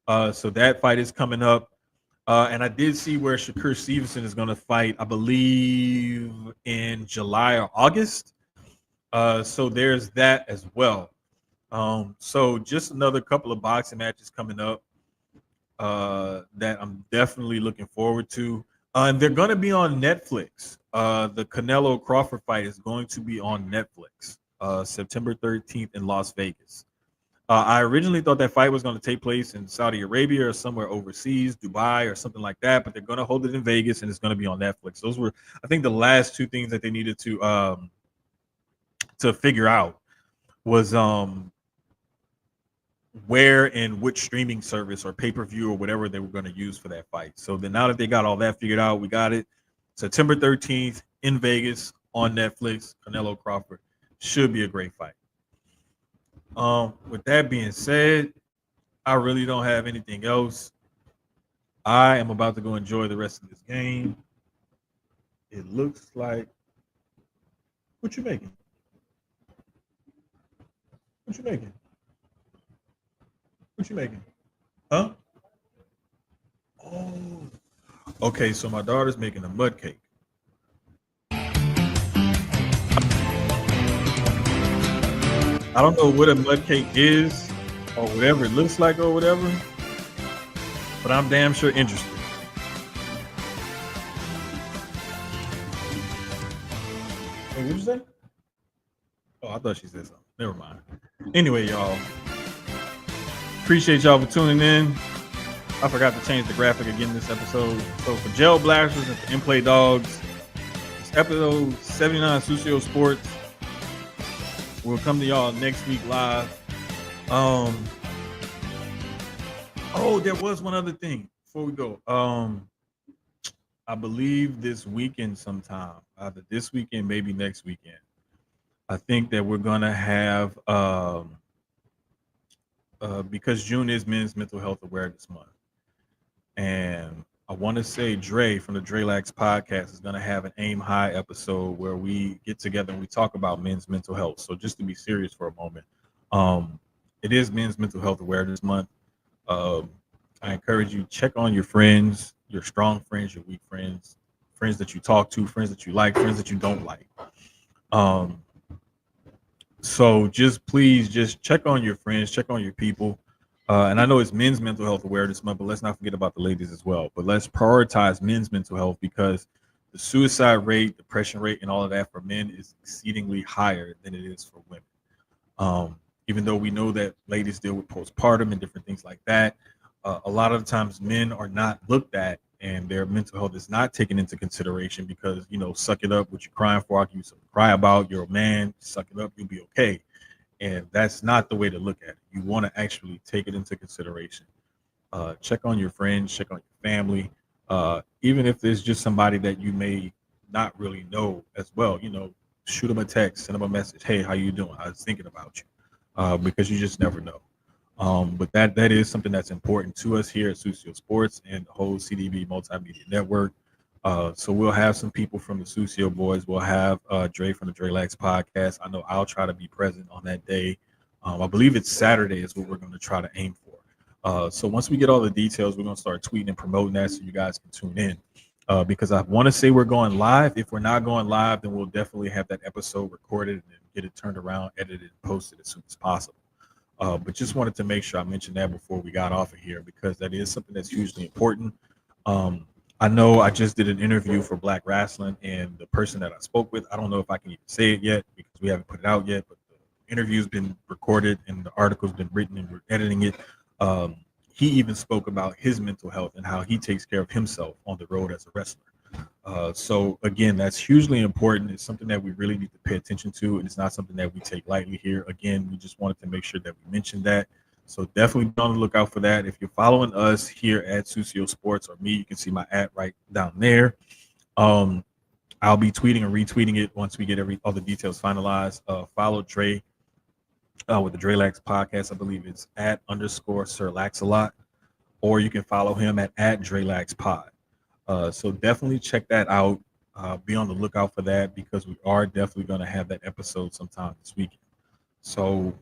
So that fight is coming up. And I did see where Shakur Stevenson is going to fight, I believe, in July or August. So there's that as well. So just another couple of boxing matches coming up that I'm definitely looking forward to. And they're going to be on Netflix. The Canelo Crawford fight is going to be on Netflix September 13th in Las Vegas. I originally thought that fight was going to take place in Saudi Arabia or somewhere overseas, Dubai or something like that, but they're going to hold it in Vegas and it's going to be on Netflix. Those were, I think, the last two things that they needed to figure out was where and which streaming service or pay-per-view or whatever they were going to use for that fight. So then now that they got all that figured out, we got it. September 13th in Vegas on Netflix, Canelo Crawford. Should be a great fight. With that being said, I really don't have anything else. I am about to go enjoy the rest of this game. It looks like, what you making? What you making? What you making? Huh? Oh, okay. So my daughter's making a mud cake. I don't know what a mud cake is or whatever it looks like or whatever, but I'm damn sure interested. Hey, what'd you say? Oh, I thought she said something. Never mind. Anyway, y'all, appreciate y'all for tuning in. I forgot to change the graphic again this episode. So for Gel Blasters and for Inplay Dogs, it's episode 79 Sucio Sports. We'll come to y'all next week live. Oh, there was one other thing before we go. I believe this weekend sometime, either this weekend, maybe next weekend, I think that we're gonna have because June is Men's Mental Health Awareness Month, and I want to say Dre from the Drelax podcast is gonna have an Aim High episode where we get together and we talk about men's mental health. So just to be serious for a moment, it is Men's Mental Health Awareness Month. I encourage you, check on your friends, your strong friends, your weak friends, friends that you talk to, friends that you like, friends that you don't like. So just please just check on your friends, check on your people. And I know it's Men's Mental Health Awareness Month, but let's not forget about the ladies as well. But let's prioritize men's mental health because the suicide rate, depression rate, and all of that for men is exceedingly higher than it is for women. Even though we know that ladies deal with postpartum and different things like that, a lot of the times men are not looked at and their mental health is not taken into consideration because, suck it up, what you're crying for, I'll give you something to cry about. You're a man, suck it up, you'll be okay. And that's not the way to look at it. You want to actually take it into consideration. Check on your friends, check on your family, even if there's just somebody that you may not really know as well. Shoot them a text, send them a message. Hey, how you doing? I was thinking about you, because you just never know. But that is something that's important to us here at Sucio Sports and the whole CDB Multimedia Network. So we'll have some people from the Sucio Boys. We'll have Dre from the Drelax podcast. I know I'll try to be present on that day. I believe it's Saturday is what we're going to try to aim for. So once we get all the details, we're going to start tweeting and promoting that so you guys can tune in. Because I want to say we're going live. If we're not going live, then we'll definitely have that episode recorded and get it turned around, edited, and posted as soon as possible. But just wanted to make sure I mentioned that before we got off of here because that is something that's hugely important. I know I just did an interview for Black Wrestling, and the person that I spoke with, I don't know if I can even say it yet because we haven't put it out yet, but the interview's been recorded and the article's been written and we're editing it. He even spoke about his mental health and how he takes care of himself on the road as a wrestler. So again, that's hugely important. It's something that we really need to pay attention to, and it's not something that we take lightly here. Again, we just wanted to make sure that we mentioned that. So definitely be on the lookout for that. If you're following us here at Sucio Sports or me, you can see my @ right down there. I'll be tweeting and retweeting it once we get all the details finalized. Follow Dre with the Drelax podcast. I believe it's @_Sir Laxalot, or you can follow him at @DrelaxPod. So definitely check that out. Be on the lookout for that because we are definitely going to have that episode sometime this weekend. So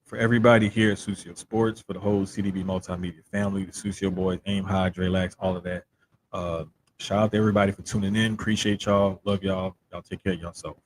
for everybody here at Sucio Sports, for the whole CDB Multimedia family, the Sucio Boys, Aim High, Drelax, all of that. Shout out to everybody for tuning in. Appreciate y'all. Love y'all. Y'all take care of yourself.